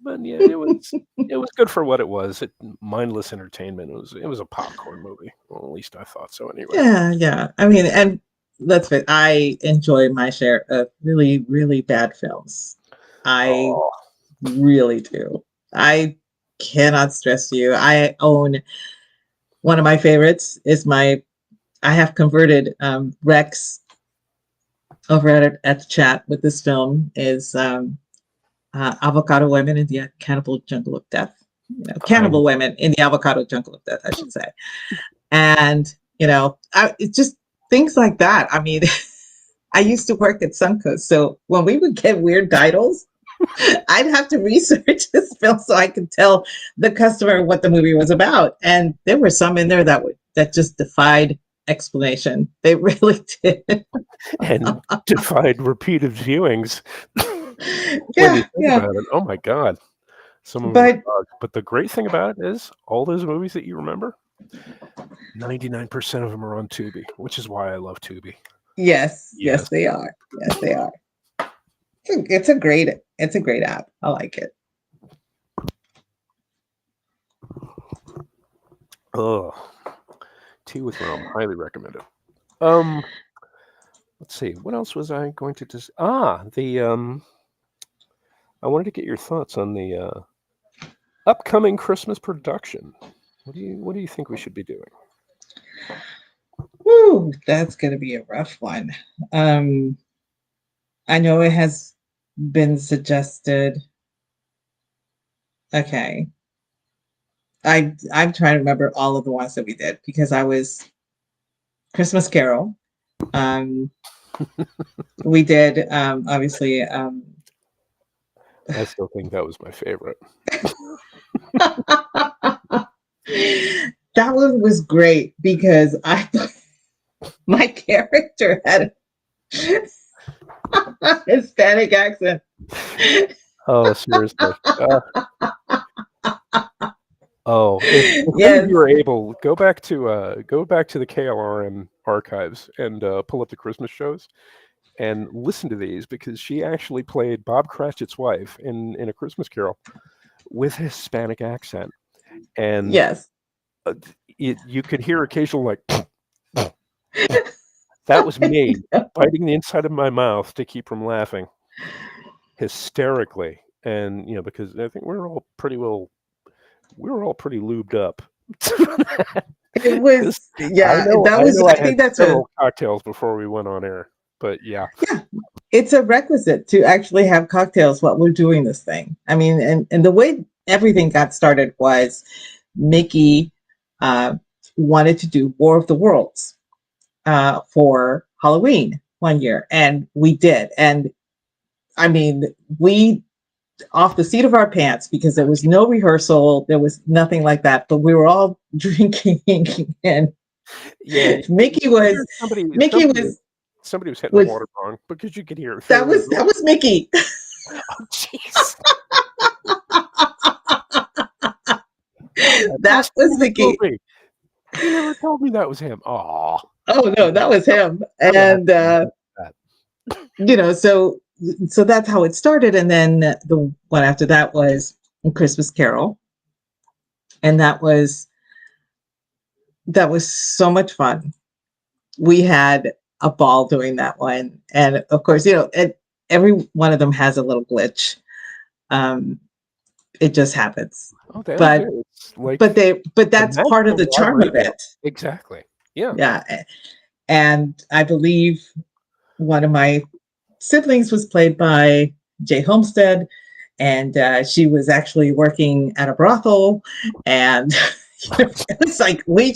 But yeah, it was good for what it was. Mindless entertainment. It was a popcorn movie. Well, at least I thought so anyway. Yeah. Yeah. I mean, and let's face it, I enjoy my share of really, really bad films. I Oh, really do. I cannot stress to you. I own one of my favorites is I have converted Rex over at the chat with this film is Avocado Women in the Cannibal Jungle of Death. I Cannibal Women in the Avocado Jungle of Death, I should say. And, it's just things like that. I mean, I used to work at Suncoast. So when we would get weird titles, I'd have to research this film so I could tell the customer what the movie was about. And there were some in there that just defied explanation. They really did. and defied repeated viewings. When you Yeah, think yeah. about it, oh my God, some of them are But bugged. But the great thing about it is all those movies that you remember, 99% of them are on Tubi, which is why I love Tubi. yes, Yes. yes, they are. Yes, they are. It's a great app. I like it. Oh, Tea with Rome, highly recommended. Um, let's see, what else was I going to just? I wanted to get your thoughts on the upcoming Christmas production. What do you think we should be doing? Woo, that's gonna be a rough one. Um, I know it has been suggested. Okay. I'm trying to remember all of the ones that we did because I was Christmas Carol. Um, we did obviously I still think that was my favorite. that one was great because I thought my character had a Hispanic accent. Oh, seriously. Oh, if any of you Yes, are able, go back to the KLRM archives and pull up the Christmas shows and listen to these because she actually played Bob Cratchit's wife in A Christmas Carol with a Hispanic accent, and yes. you could hear occasional like that was me biting the inside of my mouth to keep from laughing hysterically, and because I think we were all pretty lubed up. It 'Cause was, yeah, that I was, know I I had think that's a, several cocktails before we went on air, but yeah. yeah, it's a requisite to actually have cocktails while we're doing this thing. I mean, and the way everything got started was Mickey uh, wanted to do War of the Worlds for Halloween one year, and we did. And I mean, we off the seat of our pants because there was no rehearsal, there was nothing like that, but we were all drinking, and Yeah, Mickey you could was hear somebody Mickey was somebody was hitting the was water wrong because you could hear it that fairly was well. that was Mickey. Oh, jeez. Oh, that That must have was been the Mickey. movie. You never told me that was him. Aw. Oh no, that was him. I'm gonna have And to revisit that. so that's how it started. And then the one after that was Christmas Carol, and that was so much fun. We had a ball doing that one, and of course, every one of them has a little glitch. Um, it just happens, Oh, they all but do. It's like but the that's part magic of of the live charm of radio. it. Exactly. Yeah. Yeah, and I believe one of my siblings was played by Jay Homestead, and she was actually working at a brothel, and it's like we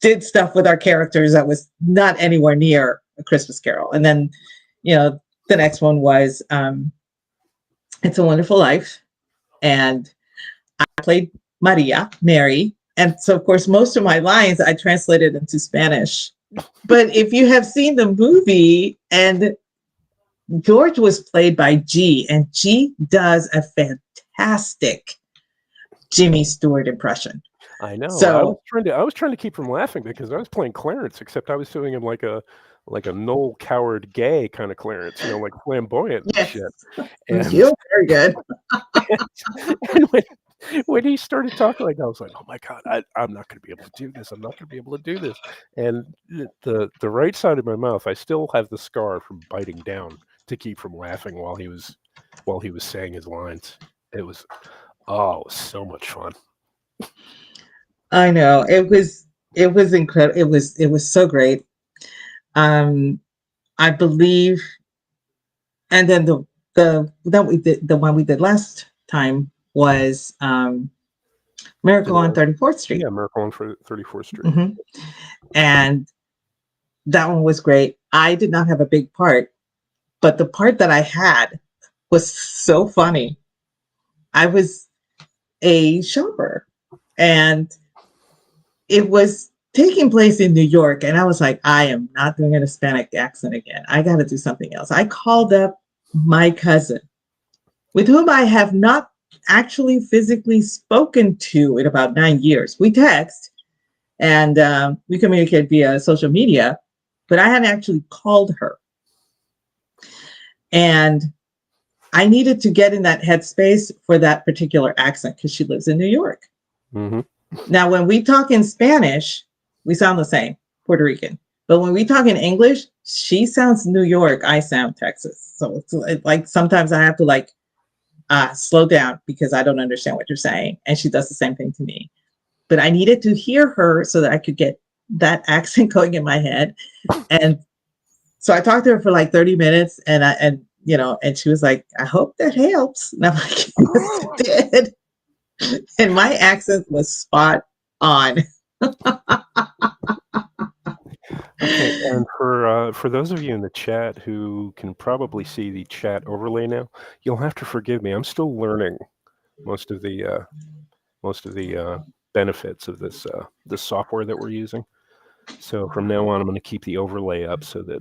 did stuff with our characters that was not anywhere near A Christmas Carol. And then, the next one was It's a Wonderful Life, and I played Maria, Mary. And so, of course, most of my lines I translated into Spanish. But if you have seen the movie, and George was played by G, and G does a fantastic Jimmy Stewart impression. I know. So, I was trying to keep from laughing because I was playing Clarence, except I was doing him like a Noel Coward gay kind of Clarence, like flamboyant and yes, shit. And you're very good. and when he started talking like that, I was like, "Oh my god, I'm not going to be able to do this. I'm not going to be able to do this." And the right side of my mouth, I still have the scar from biting down to keep from laughing while he was saying his lines. It was it was so much fun. I know it was incredible. It was so great. Um, I believe, and then the one we did last time was Miracle on The 34th Street. Yeah, Miracle on 34th Street. Hmm. And that one was great. I did not have a big part, but the part that I had was so funny. I was a shopper, and it was taking place in New York, and I was like, I am not doing an Hispanic accent again. I got to do something else. I called up my cousin, with whom I have not actually physically spoken to in about 9 years. We text, and we communicate via social media, but I hadn't actually called her. And I needed to get in that headspace for that particular accent because she lives in New York. Hmm. Now, when we talk in Spanish, we sound the same, Puerto Rican. But when we talk in English, she sounds New York, I sound Texas. So it's like sometimes I have to slow down because I don't understand what you're saying. And she does the same thing to me. But I needed to hear her so that I could get that accent going in my head. And So I talked to her for like 30 minutes, and she was like, I hope that helps. And I'm like, yes, it did. And my accent was spot on. Okay, and for those of you in the chat who can probably see the chat overlay now, you'll have to forgive me. I'm still learning most of the benefits of this software that we're using. So from now on, I'm going to keep the overlay up so that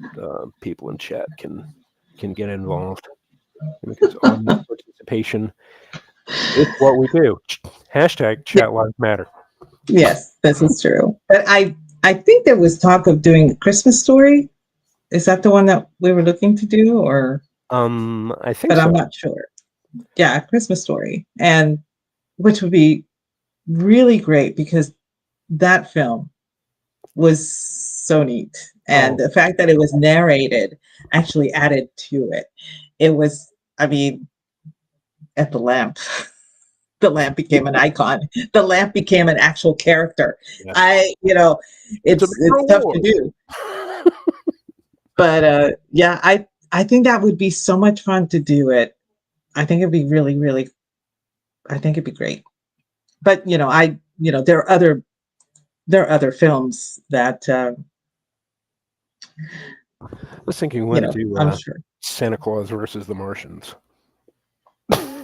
people in chat can get involved, because audience participation is what we do. Hashtag Yeah, chat lives matter. yes, this is true. But I think there was talk of doing a Christmas story. Is that the one that we were looking to do, or? I think But I'm so. not sure. Yeah, a Christmas story, and which would be really great because that film was so neat, and Oh, the fact that it was narrated actually added to it. It was, I mean, at the lamp. The lamp became an icon. The lamp became an actual character. yeah. It's a It's major tough to award. do, but yeah, I think that would be so much fun to do it. I think it'd be really, really. I think it'd be great. But there are other films that I was thinking when to do I'm sure Santa Claus versus the Martians.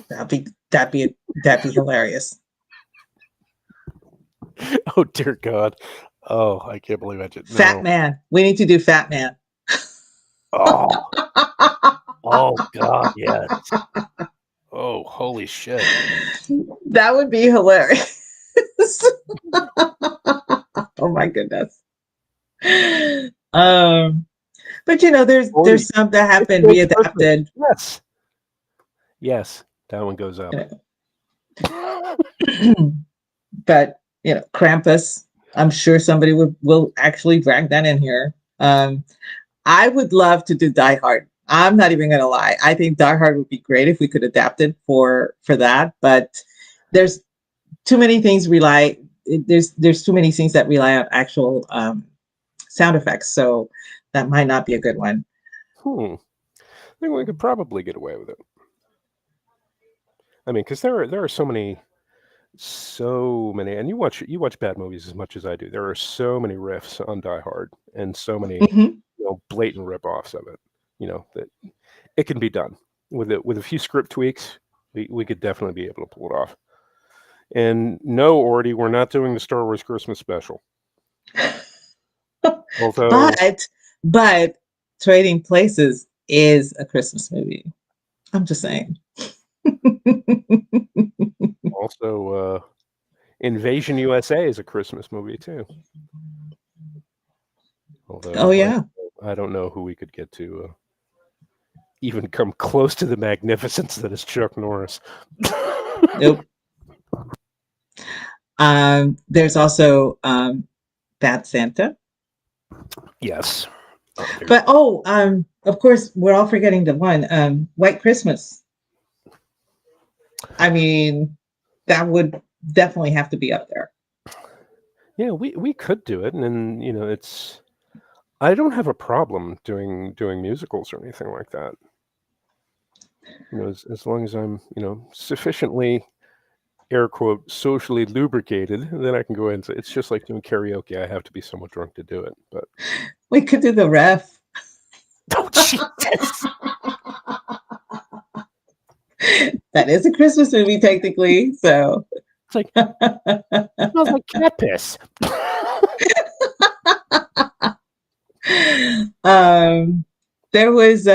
that'd be hilarious. Oh dear God! Oh, I can't believe I just Fat no. Man. We need to do Fat Man. Oh, oh God, yes. Oh, holy shit! That would be hilarious. Oh my goodness. Um, but Forty. there's some that have It's been still Christmas. readapted. Yes, yes, that one goes up. But Krampus. I'm sure somebody will actually drag that in here. I would love to do Die Hard. I'm not even gonna lie. I think Die Hard would be great if we could adapt it for that. But there's too many things rely. There's too many things that rely on actual sound effects. So that might not be a good one. I think we could probably get away with it. I mean, because there are so many, and you watch bad movies as much as I do. There are so many riffs on Die Hard, and so many Hmm. blatant rip-offs of it. That it can be done with a few script tweaks. We could definitely be able to pull it off. And no, Ordy, we're not doing the Star Wars Christmas special. Although But Trading Places is a Christmas movie. I'm just saying. also Invasion USA is a Christmas movie too. Oh Although yeah. I don't know who we could get to even come close to the magnificence that is Chuck Norris. Nope. There's also Bad Santa. Yes. But of course, we're all forgetting the one, White Christmas. I mean, that would definitely have to be up there. Yeah, we could do it, and it's. I don't have a problem doing musicals or anything like that. As long as I'm sufficiently air quote socially lubricated, then I can go ahead and say it's just like doing karaoke. I have to be somewhat drunk to do it, but We could do the ref. oh Jesus! That is a Christmas movie, technically. So, It's like smells like cat piss. there was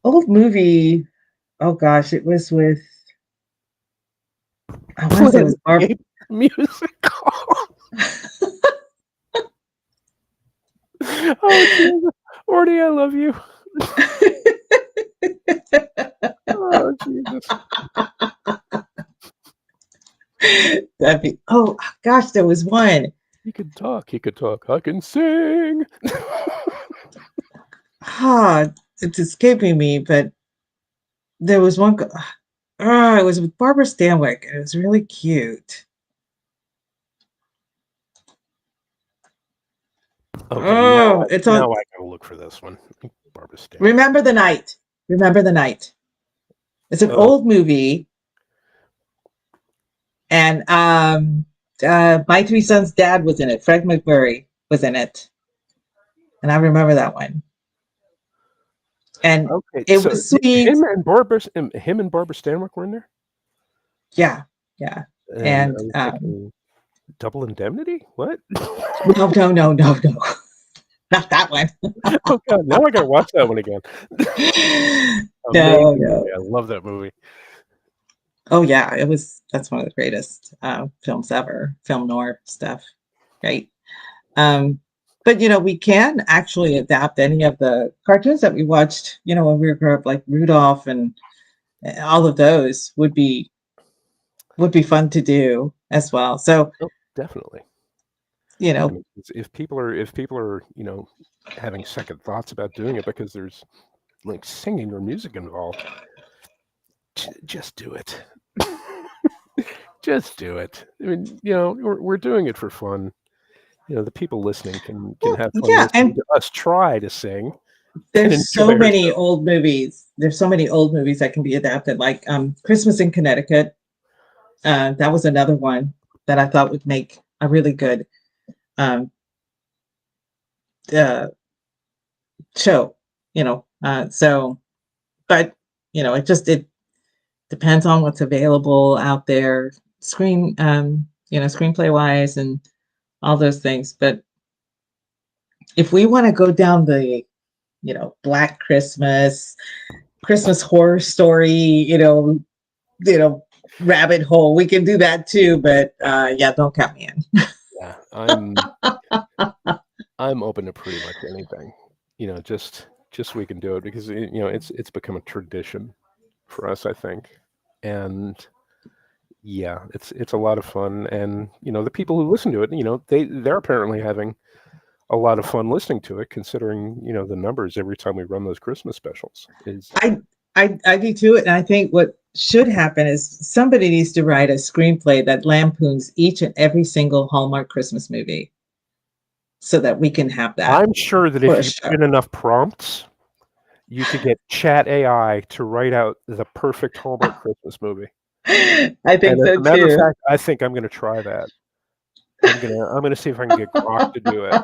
old movie. Oh gosh, it was with. I want to say it was Barb. Planescape musical. Oh Jesus, Ordy, I love you. Oh Jesus. That'd be. Oh gosh, there was one. He could talk. He could talk. I can sing. It's escaping me, but there was one. It was with Barbara Stanwyck. It was really cute. Okay, Oh, it's on. now I gotta look for this one. Barbara Stanwyck. Remember the Night. Remember the Night. It's an Oh, old movie, and my three sons' dad was in it. Fred McMurray was in it, and I remember that one. And okay. it So was sweet. him and Barbara Stanwyck were in there, Yeah, yeah. and I And was thinking, Double Indemnity? What? no, no, no, no, no, not that one. Oh god, now I gotta watch that one again. No, Amazing movie. no. I love that movie. Oh yeah, it was. That's one of the greatest films ever. Film noir stuff, right? Um, but we can actually adapt any of the cartoons that we watched. When we were growing up, like Rudolph and all of those would be fun to do as well. So Oh, definitely. you I know, mean, if people are having second thoughts about doing it because there's like singing or music involved, just do it. Just do it. I mean, we're doing it for fun. The people listening can well, have fun yeah, listening and to us try to sing and there's enjoy so many ourselves. old movies. There's so many old movies that can be adapted, like Christmas in Connecticut. That was another one that I thought would make a really good um, uh, show. So, but it depends on what's available out there, screenplay wise, and all those things. But if we want to go down the Black Christmas horror story, you know, rabbit hole. We can do that too, but yeah, don't count me in. Yeah, I'm open to pretty much anything. Just so we can do it because it's become a tradition for us, I think. And yeah, it's a lot of fun, and the people who listen to it, they're apparently having a lot of fun listening to it, considering the numbers every time we run those Christmas specials. Is I I do too, and I think what should happen is somebody needs to write a screenplay that lampoons each and every single Hallmark Christmas movie, so that we can have that I'm sure that for if a you show. put in enough prompts, you could get Chat AI to write out the perfect Hallmark Christmas movie. I And think as so a matter of too. fact, I think I'm going to try that. I'm gonna see if I can get Grok to do it,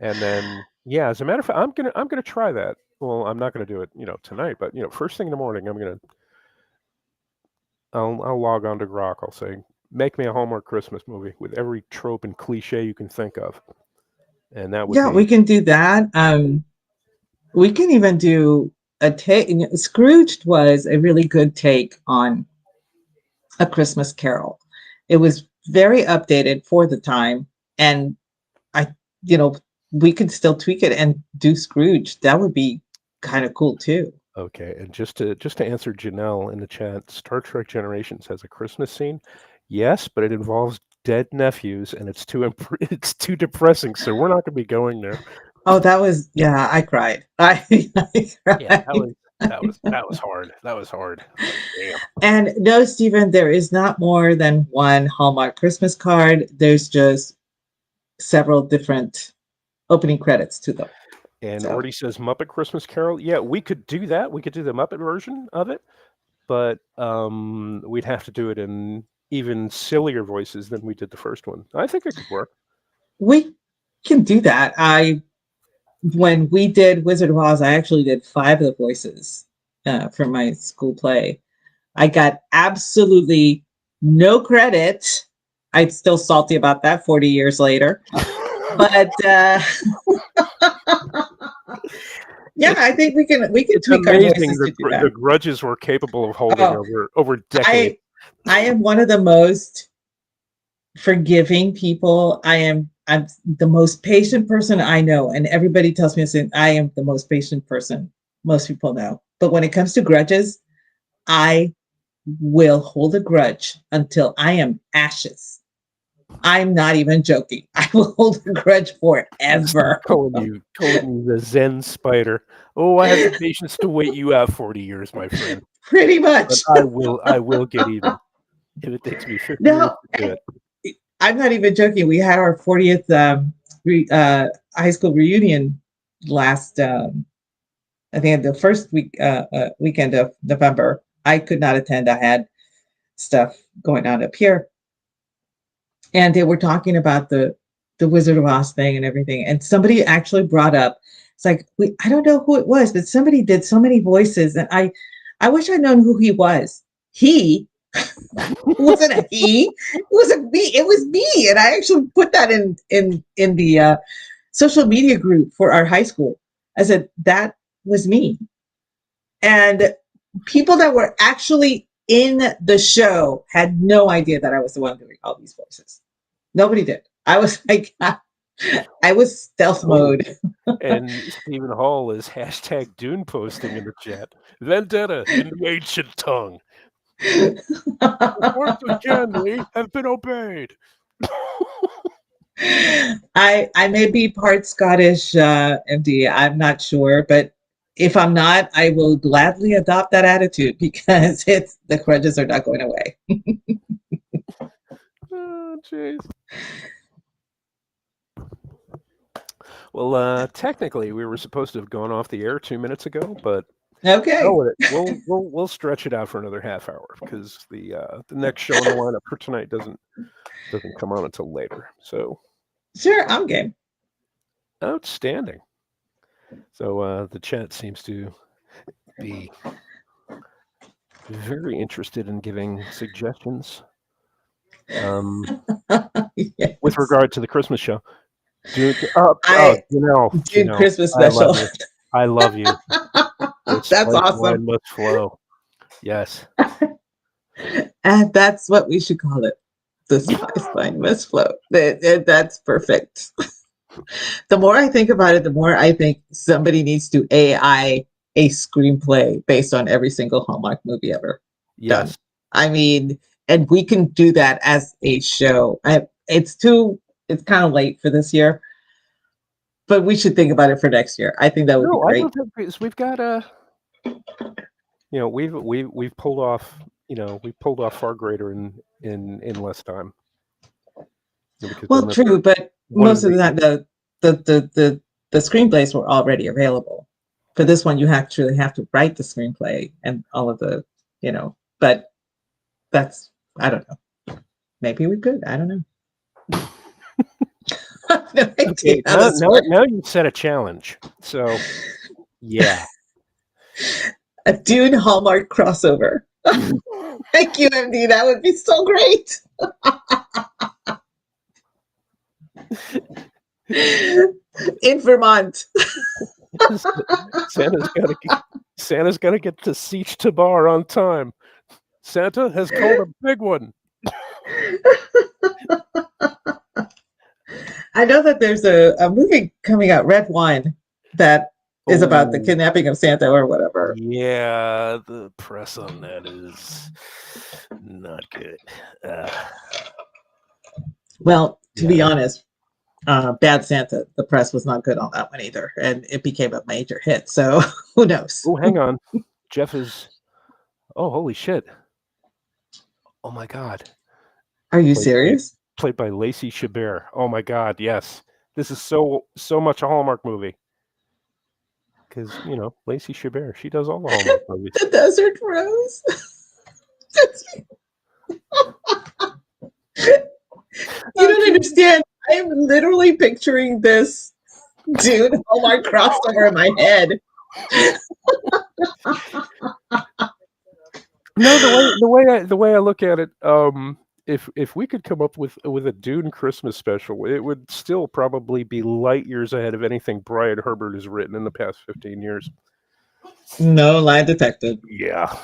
and then yeah, as a matter of fact, I'm gonna try that. Well, I'm not gonna do it, tonight, but first thing in the morning, I'll log on to Grok. I'll say, make me a Hallmark Christmas movie with every trope and cliche you can think of, and that would Yeah, we be can do that. We can even do a take. Scrooged was a really good take on A Christmas Carol. It was very updated for the time, and I, you know, we could still tweak it and do Scrooge. That would be kind of cool too. okay. And just to answer Janelle in the chat, Star Trek Generations has a Christmas scene. Yes, but it involves dead nephews, and it's too it's too depressing. So we're not gonna be going there. Oh, that was yeah. I cried. I Yeah, that cried. was that was hard. That was hard. Like, damn. And no, Stephen, there is not more than one Hallmark Christmas card. There's just several different opening credits to them. And So Orty says Muppet Christmas Carol. Yeah, we could do that. We could do the Muppet version of it, but we'd have to do it in even sillier voices than we did the first one. I think it could work. we can do that. When we did Wizard of Oz, I actually did five of the voices for my school play. I got absolutely no credit. I'm still salty about that 40 years later. But yeah, It's I think we can it's tweak our amazing voices to do that. the grudges we're capable of holding Oh, over decades. I am one of the most forgiving people. I'm the most patient person I know, and everybody tells me I am the most patient person most people know. But when it comes to grudges, I will hold a grudge until I am ashes. I'm not even joking. I will hold a grudge Start forever. calling you the Zen spider. Oh, I have the patience to wait you out 40 years, my friend. Pretty But much. I will get even if it takes me 50 years No, to do it. I'm not even joking. We had our 40th high school reunion last, I think the first weekend of November. I could not attend. I had stuff going on up here, and they were talking about the Wizard of Oz thing and everything. And somebody actually brought up, it's like I don't know who it was, but somebody did so many voices, and I wish I'd known who he was. He wasn't a he, it was a me. It was me, and I actually put that in the social media group for our high school. I said that was me, and people that were actually in the show had no idea that I was the one doing all these voices. Nobody did. I was like, I was stealth Oh, mode. and Stephen Hall is hashtag Dune posting in the chat. Vendetta in the ancient tongue. Once again, we have been obeyed. I may be part Scottish, MD. I'm not sure, but if I'm not, I will gladly adopt that attitude because it's the grudges are not going away. Oh, jeez. Well, technically, we were supposed to have gone off the air 2 minutes ago, but hell Okay, with it. We'll stretch it out for another half hour because the next show in the lineup for tonight doesn't come on until later. So sure, I'm game. outstanding. So the chat seems to be very interested in giving suggestions with Yes, regard to the Christmas show. Dune, I Dune Janelle, Christmas I love special. you. I love you. The That's spice awesome, wine must flow. Yes. and that's what we should call it. The spice line must flow. That's perfect. The more I think about it, the more I think somebody needs to AI a screenplay based on every single Hallmark movie ever done. Yes. I mean, and we can do that as a show. It's kind of late for this year, but we should think about it for next year. I think that would be No, I great. don't think because we've got we've pulled off we pulled off far greater in less time. Because Well, true, but one of most of the the time the screenplays were already available. For this one, you actually have to write the screenplay and all of but that's I don't know. Maybe we could. I don't know. I have no idea okay how this works. now you've set a challenge. So yeah. A Dune Hallmark crossover. Thank you, MD. That would be so great. In Vermont. Santa's got to get to Siege Tabar on time. Santa has called a big one. I know that there's a movie coming out, Red Wine, that is about the Oh, kidnapping of Santa or whatever. yeah, the press on that is not good. Well, to be Yeah. honest, Bad Santa, the press was not good on that one either, and it became a major hit. So who knows? Oh, hang on. Jeff is. Oh, holy shit! Oh my god. Are you Played by serious? Lacey Chabert. Oh my god, yes. This is so much a Hallmark movie. Because Lacey Chabert, she does all the Hallmark movies. The Desert Rose. You don't understand. I am literally picturing this Dune Hallmark crossover in my head. No, the way I look at it, if we could come up with a Dune Christmas special, it would still probably be light years ahead of anything Brian Herbert has written in the past 15 years. No lie detected. Yeah.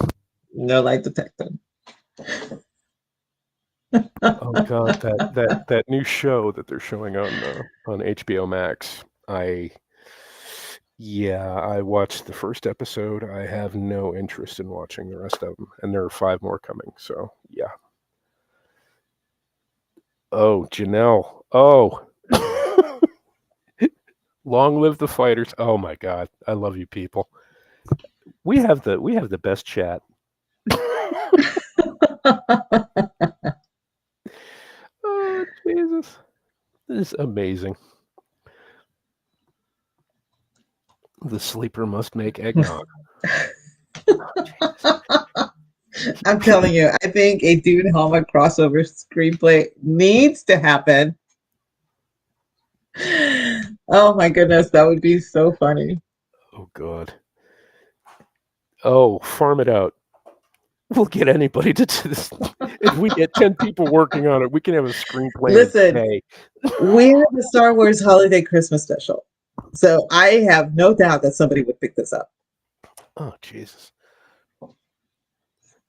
No lie detected. Oh god, that new show that they're showing on HBO Max. I watched the first episode. I have no interest in watching the rest of them, and there are 5 more coming. So yeah. Oh, Janelle. Oh, long live the fighters. Oh my god, I love you people. We have the best chat. Oh Jesus, this is amazing. The sleeper must make eggnog. I'm telling you, I think a Dune Helmet crossover screenplay needs to happen. Oh my goodness, that would be so funny. Oh God. Oh, farm it out. We'll get anybody to do this. If we get 10 people working on it, we can have a screenplay in a Listen, day. we have the Star Wars Holiday Christmas special. So I have no doubt that somebody would pick this up. Oh, Jesus.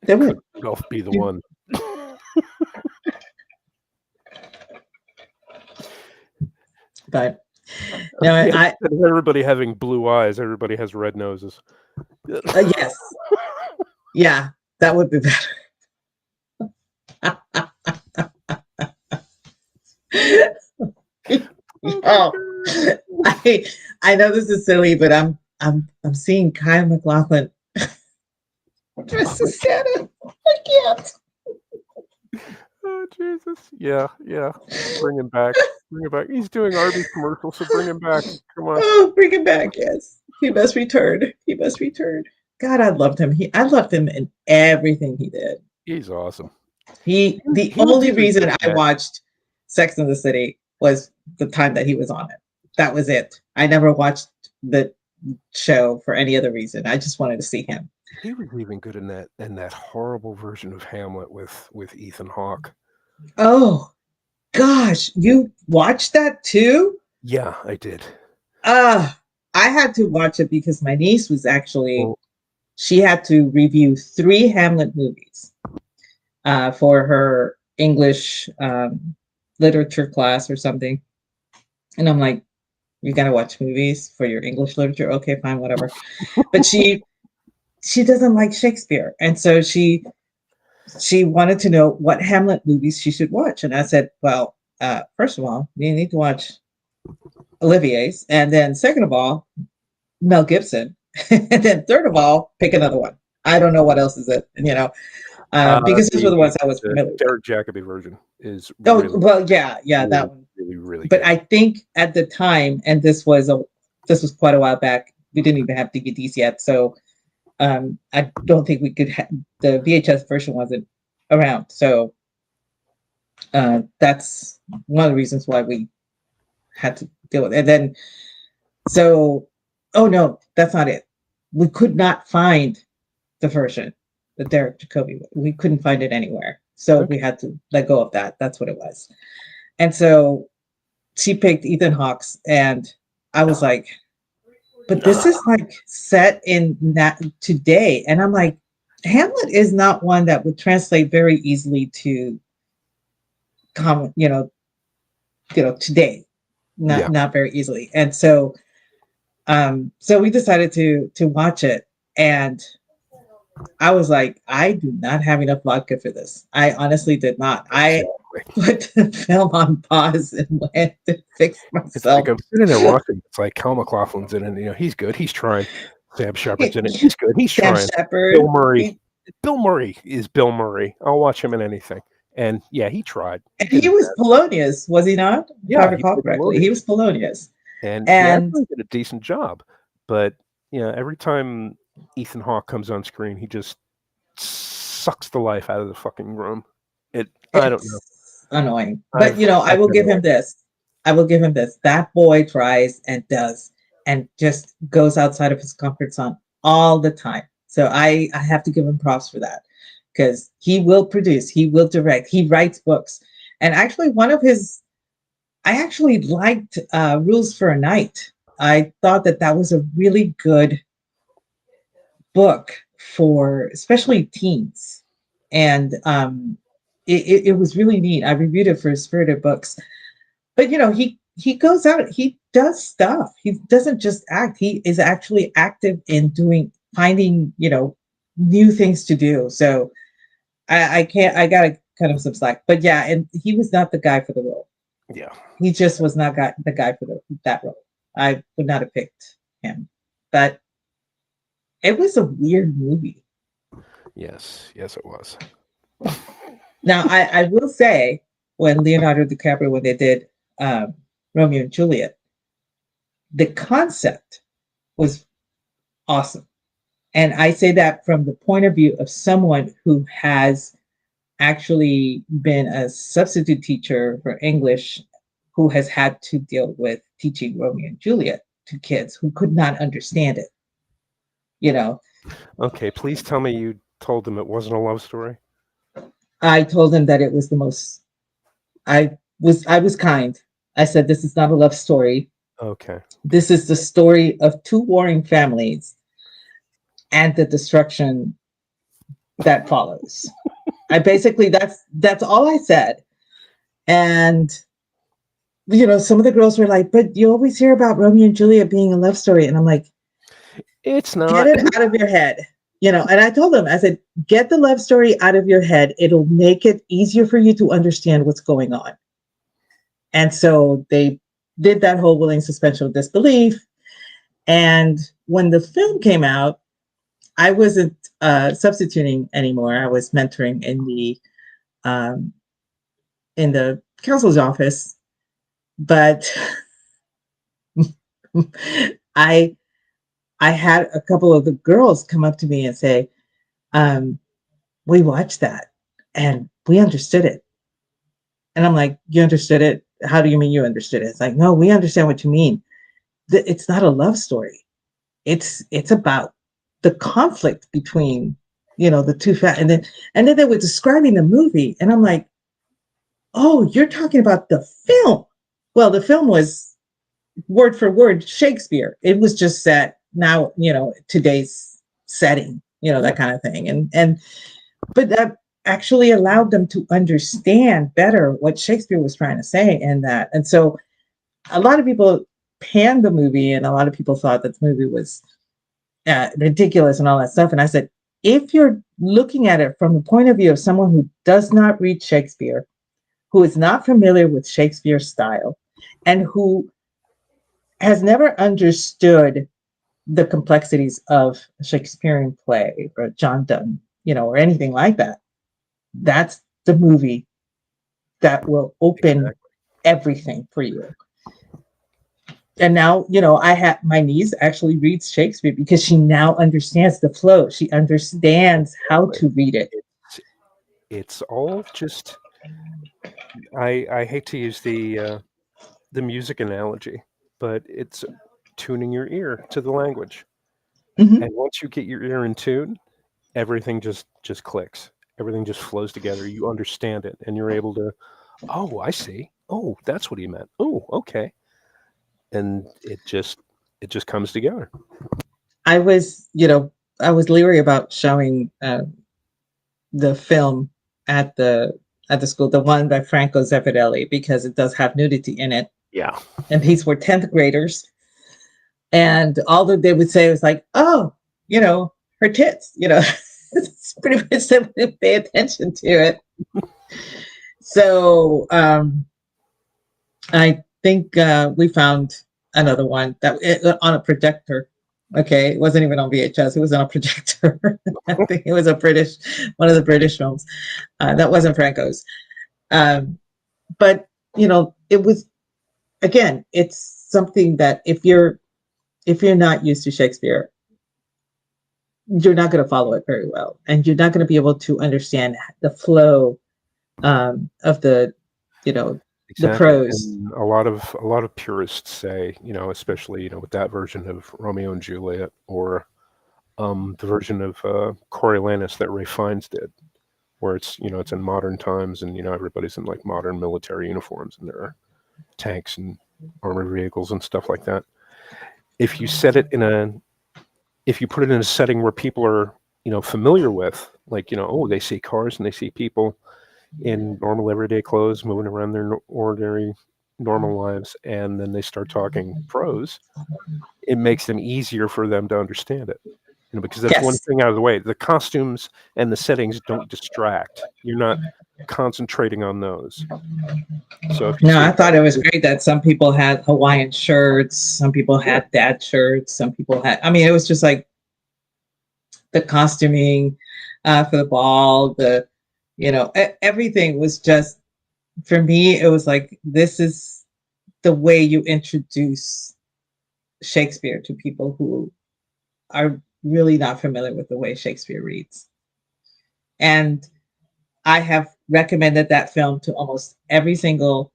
They Could would. Golf be the one? But no, Yeah, I instead of everybody having blue eyes, everybody has red noses. yes. Yeah, that would be better. Oh, I know this is silly, but I'm seeing Kyle MacLachlan dressed as Santa. I can't. Oh, Jesus. Yeah, yeah. Bring him back. Bring him back. He's doing Arby's commercials, so bring him back. Come on. Oh, bring him back. Yes, he must return. He must return. God, I loved him. I loved him in everything he did. He's awesome. The He was only even reason good at I that. watched Sex and the City was the time that he was on it. That was it. I never watched the show for any other reason. I just wanted to see him. He was even good in that horrible version of Hamlet with Ethan Hawke. Oh gosh, you watched that too? Yeah, I did. I had to watch it because my niece was actually Well, she had to review 3 Hamlet movies for her English literature class or something. And I'm like, you gotta watch movies for your English literature. Okay, fine, whatever. But she doesn't like Shakespeare, and so she wanted to know what Hamlet movies she should watch. And I said, well, first of all, you need to watch Olivier's, and then second of all, Mel Gibson, and then third of all, pick another one. I don't know what else is it, because those were the the ones I was the familiar with. Derek Jacobi version is Oh really, well, yeah, that really, one. really, really But good. I think at the time, and this was quite a while back. We didn't even have DVDs yet, so I don't think we could. The VHS version wasn't around, so that's one of the reasons why we had to deal with it. And then, so, oh no, that's not it. We could not find the version, the Derek Jacobi. We couldn't find it anywhere, so we Okay. had to let go of that. That's what it was. And so she picked Ethan Hawke's, and I was like, but this is like set in that today, and I'm like, Hamlet is not one that would translate very easily to common, today, Yeah. not very easily. And so we decided to watch it, and I was like, I do not have enough vodka for this. I honestly did not. I Exactly. put the film on pause and went to fix It's like myself. I'm sitting there watching. It's like Cal MacLachlan's in it. He's good. He's trying. Sam Shepard's in it. He's good. He's Sam trying. Bill Shepard. Murray. Bill Murray is Bill Murray. I'll watch him in anything. And yeah, he tried. He did He his was best. Polonius, was he not? If I Yeah, he recall played correctly, he Polonius, was Polonius. and he And actually did a decent job. But every time Ethan Hawke comes on screen, he just sucks the life out of the fucking room. I don't know. it's annoying. But I I've will never give him liked it. this. I will give him this. That boy tries and does and just goes outside of his comfort zone all the time. So I have to give him props for that because he will produce, he will direct, he writes books. And actually, I actually liked Rules for a Night. I thought that was a really good book for especially teens, and it was really neat. I reviewed it for Spirited Books, but he goes out, he does stuff. He doesn't just act. He is actually active in finding new things to do. So I can't. I gotta cut him some slack. But yeah, and he was not the guy for the role. Yeah. He just was not the guy for that role. I would not have picked him, but it was a weird movie. Yes, it was. Now, I will say, when Leonardo DiCaprio, when they did Romeo and Juliet, the concept was awesome. And I say that from the point of view of someone who has actually been a substitute teacher for English, who has had to deal with teaching Romeo and Juliet to kids who could not understand it. You know, Okay, please tell me you told them it wasn't a love story. I told them that it was the most. I was kind. I said this is not a love story. Okay. This is the story of two warring families and the destruction that follows. I basically that's all I said. And some of the girls were like, "But you always hear about Romeo and Juliet being a love story," and I'm like, It's "Get not. it out of your head." And I told them, I said, "Get the love story out of your head. It'll make it easier for you to understand what's going on." And so they did that whole willing suspension of disbelief. And when the film came out, I wasn't substituting anymore. I was mentoring um, in the counsel's office, but I I had a couple of the girls come up to me and say, um, "We watched that and we understood it." And I'm like, "You understood it? How do you mean you understood it?" It's like, "No, we understand what you mean. It's not a love story. It's about the conflict between the two and then they were describing the movie, and I'm like, oh, you're talking about the film. Well, the film was word for word Shakespeare. It was just set now, today's setting, Yeah. that kind of thing. And but that actually allowed them to understand better what Shakespeare was trying to say in that. And so a lot of people panned the movie, and a lot of people thought that the movie was ridiculous and all that stuff. And I said, if you're looking at it from the point of view of someone who does not read Shakespeare, who is not familiar with Shakespeare's style, and who has never understood the complexities of a Shakespearean play or John Donne, or anything like that, that's the movie that will open Exactly. everything for you. And now, I have my niece actually reads Shakespeare because she now understands the flow. She understands how Exactly. to read it. It's it's all just. I hate to use the music analogy, but it's tuning your ear to the language. Mhm. And once you get your ear in tune, everything just clicks. Everything just flows together. You understand it, and you're able to. Oh, I see. Oh, that's what he meant. Oh, okay. And it just comes together. I was, I was leery about showing the film at the school, the one by Franco Zeffirelli, because it does have nudity in it, Yeah. and these were 10th graders, and all that they would say was like, "Oh, her tits," it's pretty much they wouldn't pay attention to it. So I think we found another one on a projector. Okay, it wasn't even on VHS; it was on a projector. I think it was one of the British films. That wasn't Franco's. Um, but it was, again, it's something that if you're not used to Shakespeare, you're not going to follow it very well, and you're not going to be able to understand the flow of you know the Exactly. prose. And a lot of purists say, especially, with that version of Romeo and Juliet, or the version of Coriolanus that Ray Fiennes did, where it's in modern times, and everybody's in like modern military uniforms, and there are tanks and armored vehicles and stuff like that. If you set it in a if you put it in a setting where people are familiar with, like, oh, they see cars and they see people in normal everyday clothes moving around their ordinary normal lives, and then they start talking prose, it makes them easier for them to understand it. Because that's one Yes. thing out of the way. The costumes and the settings don't distract. You're not concentrating on those. So if you No, see I a thought it was guy, great that some people had Hawaiian shirts, some people yeah, had dad shirts, some people had. I mean, it was just like the costuming for the ball, everything was just, for me, it was like, this is the way you introduce Shakespeare to people who are really not familiar with the way Shakespeare reads. And I have recommended that film to almost every single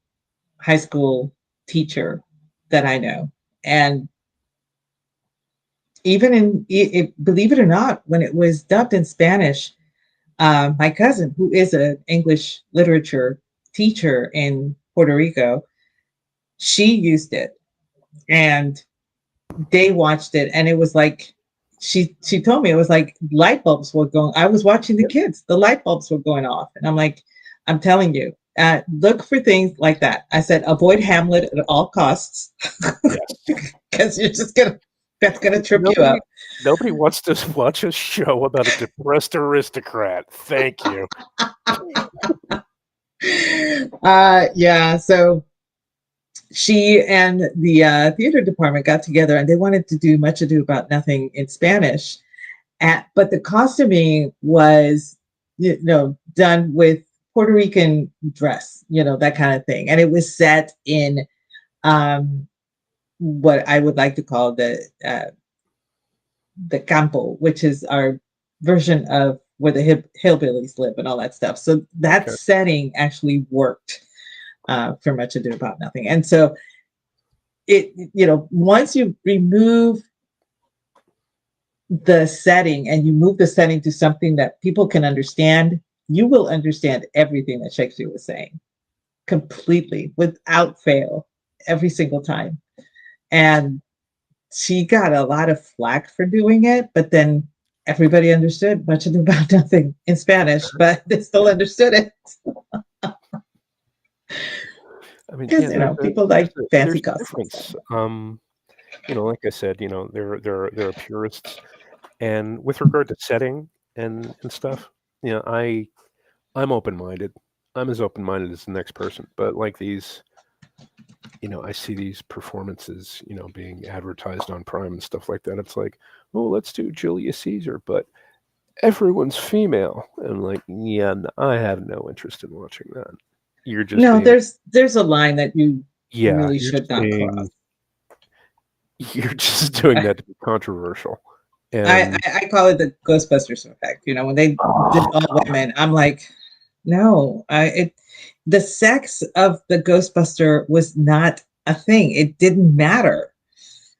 high school teacher that I know. And even believe it or not, when it was dubbed in Spanish, my cousin, who is an English literature teacher in Puerto Rico, she used it and they watched it, and it was like she told me it was like light bulbs were going. I was watching the Yep. kids, the light bulbs were going off, and I'm like, I'm telling you, look for things like that. I said, avoid Hamlet at all costs Yes. because you're just gonna that's gonna trip you Nobody up. nobody wants to watch a show about a depressed aristocrat. Thank you. Yeah, so she and the theater department got together and they wanted to do Much Ado About Nothing in Spanish. But the costuming was, done with Puerto Rican dress, that kind of thing. And it was set in um, what I would like to call the campo, which is our version of where the hillbillies live and all that stuff. So that Okay. setting actually worked for Much Ado About Nothing. And so once you remove the setting and you move the setting to something that people can understand, you will understand everything that Shakespeare was saying completely without fail every single time. And she got a lot of flack for doing it, but then everybody understood Much Ado About Nothing in Spanish, but they still understood it I mean, because yeah, there's a people there's like a fancy there's a costumes. difference. Like I said, there are purists, and with regard to setting and stuff, I'm open minded. I'm as open minded as the next person. But like these, I see these performances, being advertised on Prime and stuff like that. It's like, oh, let's do Julius Caesar, but everyone's female. And I'm like, yeah, I have no interest in watching that. You're just No, being, there's a line that you yeah, really you're should just not cross. being, you're just doing that to be controversial. And I call it the Ghostbusters effect. When they did oh, all women, I'm like, no, the sex of the Ghostbuster was not a thing. It didn't matter.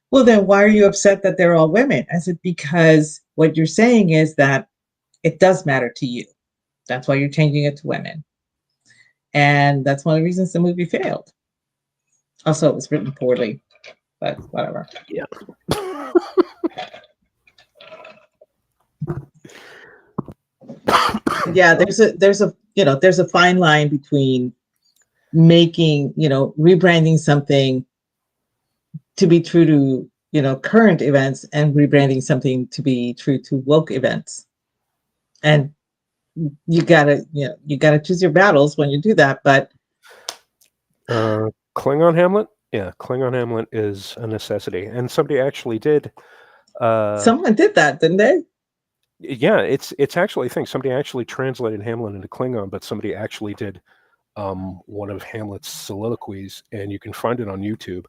Well, then why are you upset that they're all women? I said, because what you're saying is that it does matter to you. That's why you're changing it to women. And that's one of the reasons the movie failed. Also, it was written poorly, but whatever. yeah. Yeah, there's a fine line between making, rebranding something to be true to, current events and rebranding something to be true to woke events. And you gotta choose your battles when you do that. But Klingon Hamlet? Yeah, Klingon Hamlet is a necessity. And somebody actually did someone did that, didn't they? yeah, it's actually a thing. Somebody actually translated Hamlet into Klingon, but somebody actually did one of Hamlet's soliloquies, and you can find it on YouTube.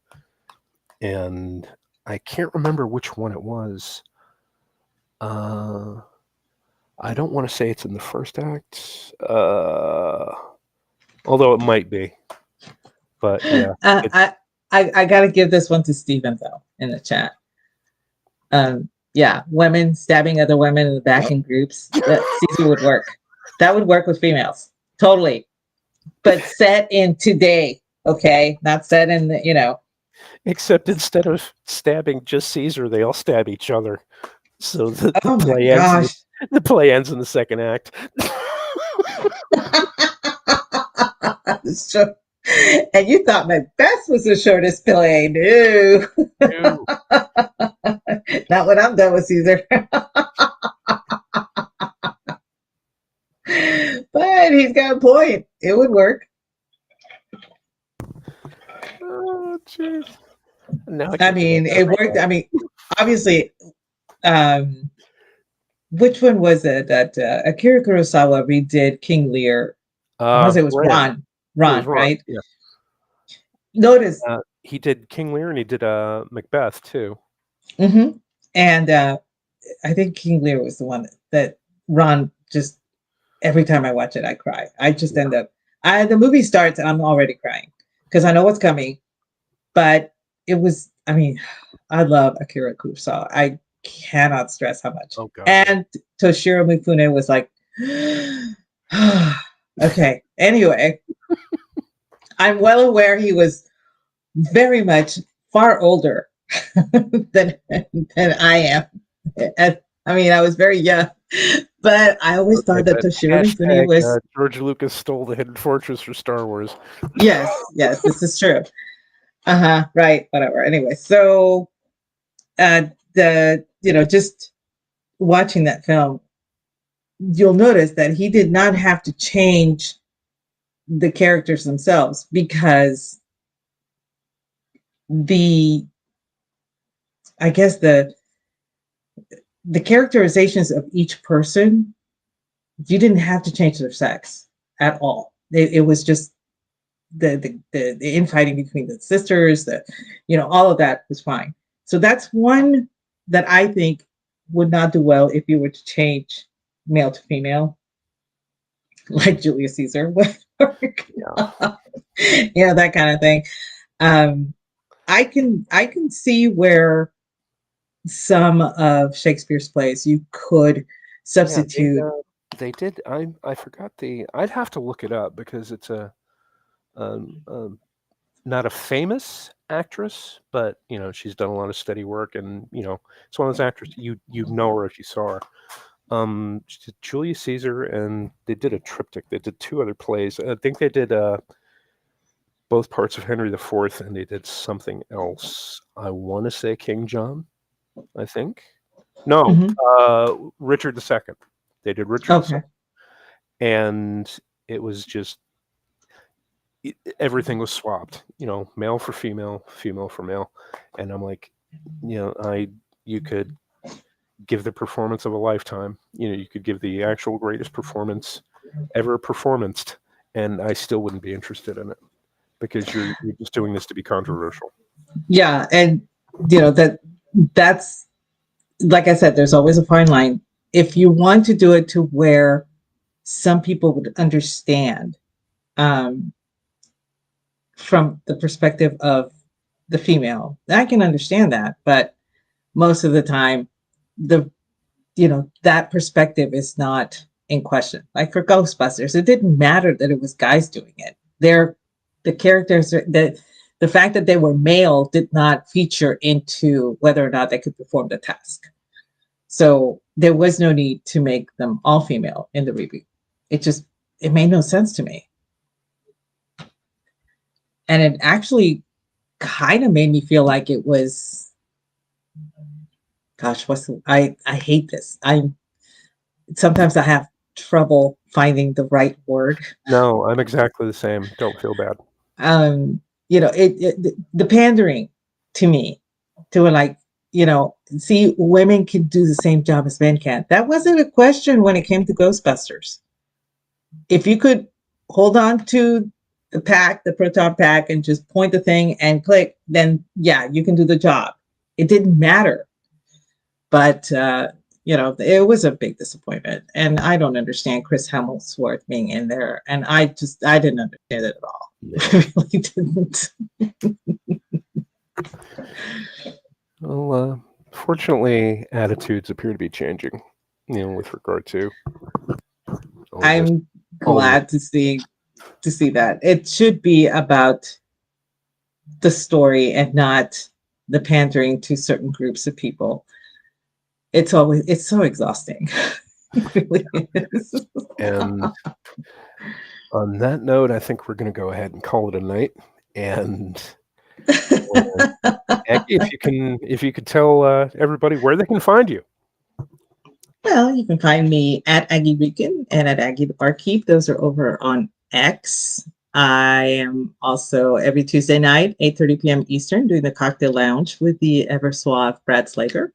And I can't remember which one it was. I don't want to say it's in the first act, although it might be. But yeah, Uh, it, I, I got to give this one to Stephen though in the chat. Yeah, women stabbing other women in the back in groups. That Caesar would work. That would work with females totally, but set in today. Okay, not set in the. except instead of stabbing just Caesar, they all stab each other. So the Oh my play ends. gosh. The play ends in the second act. So, and you thought Macbeth was the shortest play. No, Ew. not when I'm done with Caesar. But he's got a point. It would work. Oh, jeez. Now I I can't think mean, of it worked. I mean, obviously, um, which one was it that Akira Kurosawa redid King Lear? I want to say it was Ran. Ron. It was Ron, Ron. right? Yeah. Notice Uh, he did King Lear and he did Macbeth too. Hmm. And I think King Lear was the one that Ron just every time I watch it, I cry. I just Yeah. end up. The movie starts and I'm already crying because I know what's coming. But it was. I mean, I love Akira Kurosawa. I cannot stress how much. Oh God, yeah. And Toshiro Mifune was like, okay. Anyway, I'm well aware he was very much far older than than I am. I mean, I was very young, but I always Okay, thought that but Toshiro Mifune hashtag was George Lucas stole the Hidden Fortress for Star Wars. yes, yes, this is true. Uh-huh, right, whatever. Anyway, so the just watching that film, you'll notice that he did not have to change the characters themselves because the I guess the characterizations of each person, you didn't have to change their sex at all. It was just the infighting between the sisters, all of that was fine. So that's one that I think would not do well if you were to change male to female, like Julius Caesar would work. Yeah. That kind of thing. Um, I can see where some of Shakespeare's plays you could Yeah, substitute. they did. I forgot the. I'd have to look it up because it's a not a famous actress, but she's done a lot of steady work, and it's one of those actresses you know her if you saw her. She did Julius Caesar, and they did a triptych. They did two other plays. I think they did both parts of Henry IV, and they did something else. I want to say King John. I think no, Mhm. Richard II. They did Richard II, Okay. and it was just everything was swapped. Male for female, female for male, and I'm like, I you could give the performance of a lifetime. You could give the actual greatest performance ever performanced, and I still wouldn't be interested in it because you're just doing this to be controversial. Yeah, and that's like I said, there's always a fine line. If you want to do it to where some people would understand um, from the perspective of the female, I can understand that. But most of the time, the that perspective is not in question. Like for Ghostbusters, it didn't matter that it was guys doing it. The characters, the fact that they were male did not feature into whether or not they could perform the task. So there was no need to make them all female in the reboot. It made no sense to me. And it actually kind of made me feel like it was, gosh, I hate this. Sometimes I have trouble finding the right word. No, I'm exactly the same. Don't feel bad. Um, the pandering to me, to like, see, women can do the same job as men can. That wasn't a question when it came to Ghostbusters. If you could hold on to the proton pack, and just point the thing and click, then yeah, you can do the job. It didn't matter. But it was a big disappointment, and I don't understand Chris Hemsworth being in there, and I didn't understand it at all. No. I really didn't. Well, fortunately, attitudes appear to be changing. With regard to all of this. I'm All of this. glad to see that it should be about the story and not the pandering to certain groups of people. It's so exhausting. It really is. And on that note, I think we're going to go ahead and call it a night. And Aggie, if you could tell everybody where they can find you. Well, you can find me at Aggie Beacon and at Aggie the Barkeep. Those are over on X. I am also every Tuesday night, 8:30 p.m. Eastern, doing the Cocktail Lounge with the ever suave Brad Slater.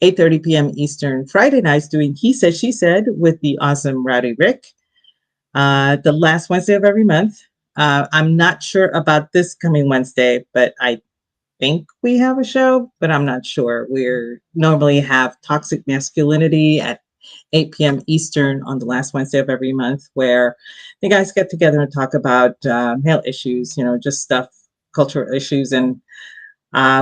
8:30 p.m. Eastern, Friday nights, doing He Said, She Said with the awesome Rowdy Rick. The last Wednesday of every month, I'm not sure about this coming Wednesday, but I think we have a show, but I'm not sure. We're normally have Toxic Masculinity at 8 p.m. Eastern on the last Wednesday of every month, where the guys get together and talk about male issues, just stuff, cultural issues. And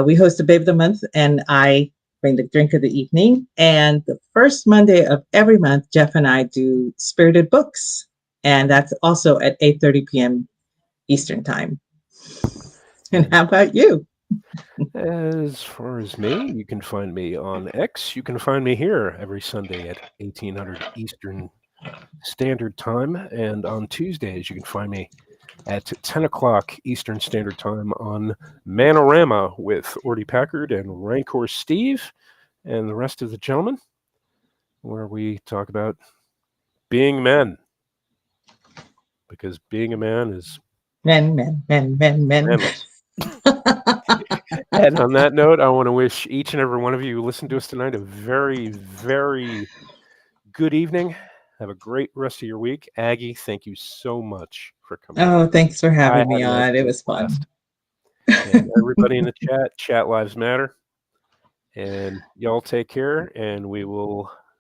we host a Babe of the Month, and I bring the drink of the evening. And the first Monday of every month, Jeff and I do Spirited Books, and that's also at 8:30 p.m. Eastern Time. And And how about you? as far as me, you can find me on X. You can find me here every Sunday at 1800 Eastern Standard Time. And on Tuesdays, you can find me at 10 o'clock Eastern Standard Time on Manorama with Ordy Packard and Rancor Steve and the rest of the gentlemen, where we talk about being men. Because being a man is Men, men, men, men, men. manless. And on that note, I want to wish each and every one of you who listened to us tonight a very, very good evening. Have a great rest of your week. Aggie, thank you so much for coming on. Oh, thanks for I having had me an on. It absolute was fun. blast. And everybody in the chat lives matter. And y'all take care, and we will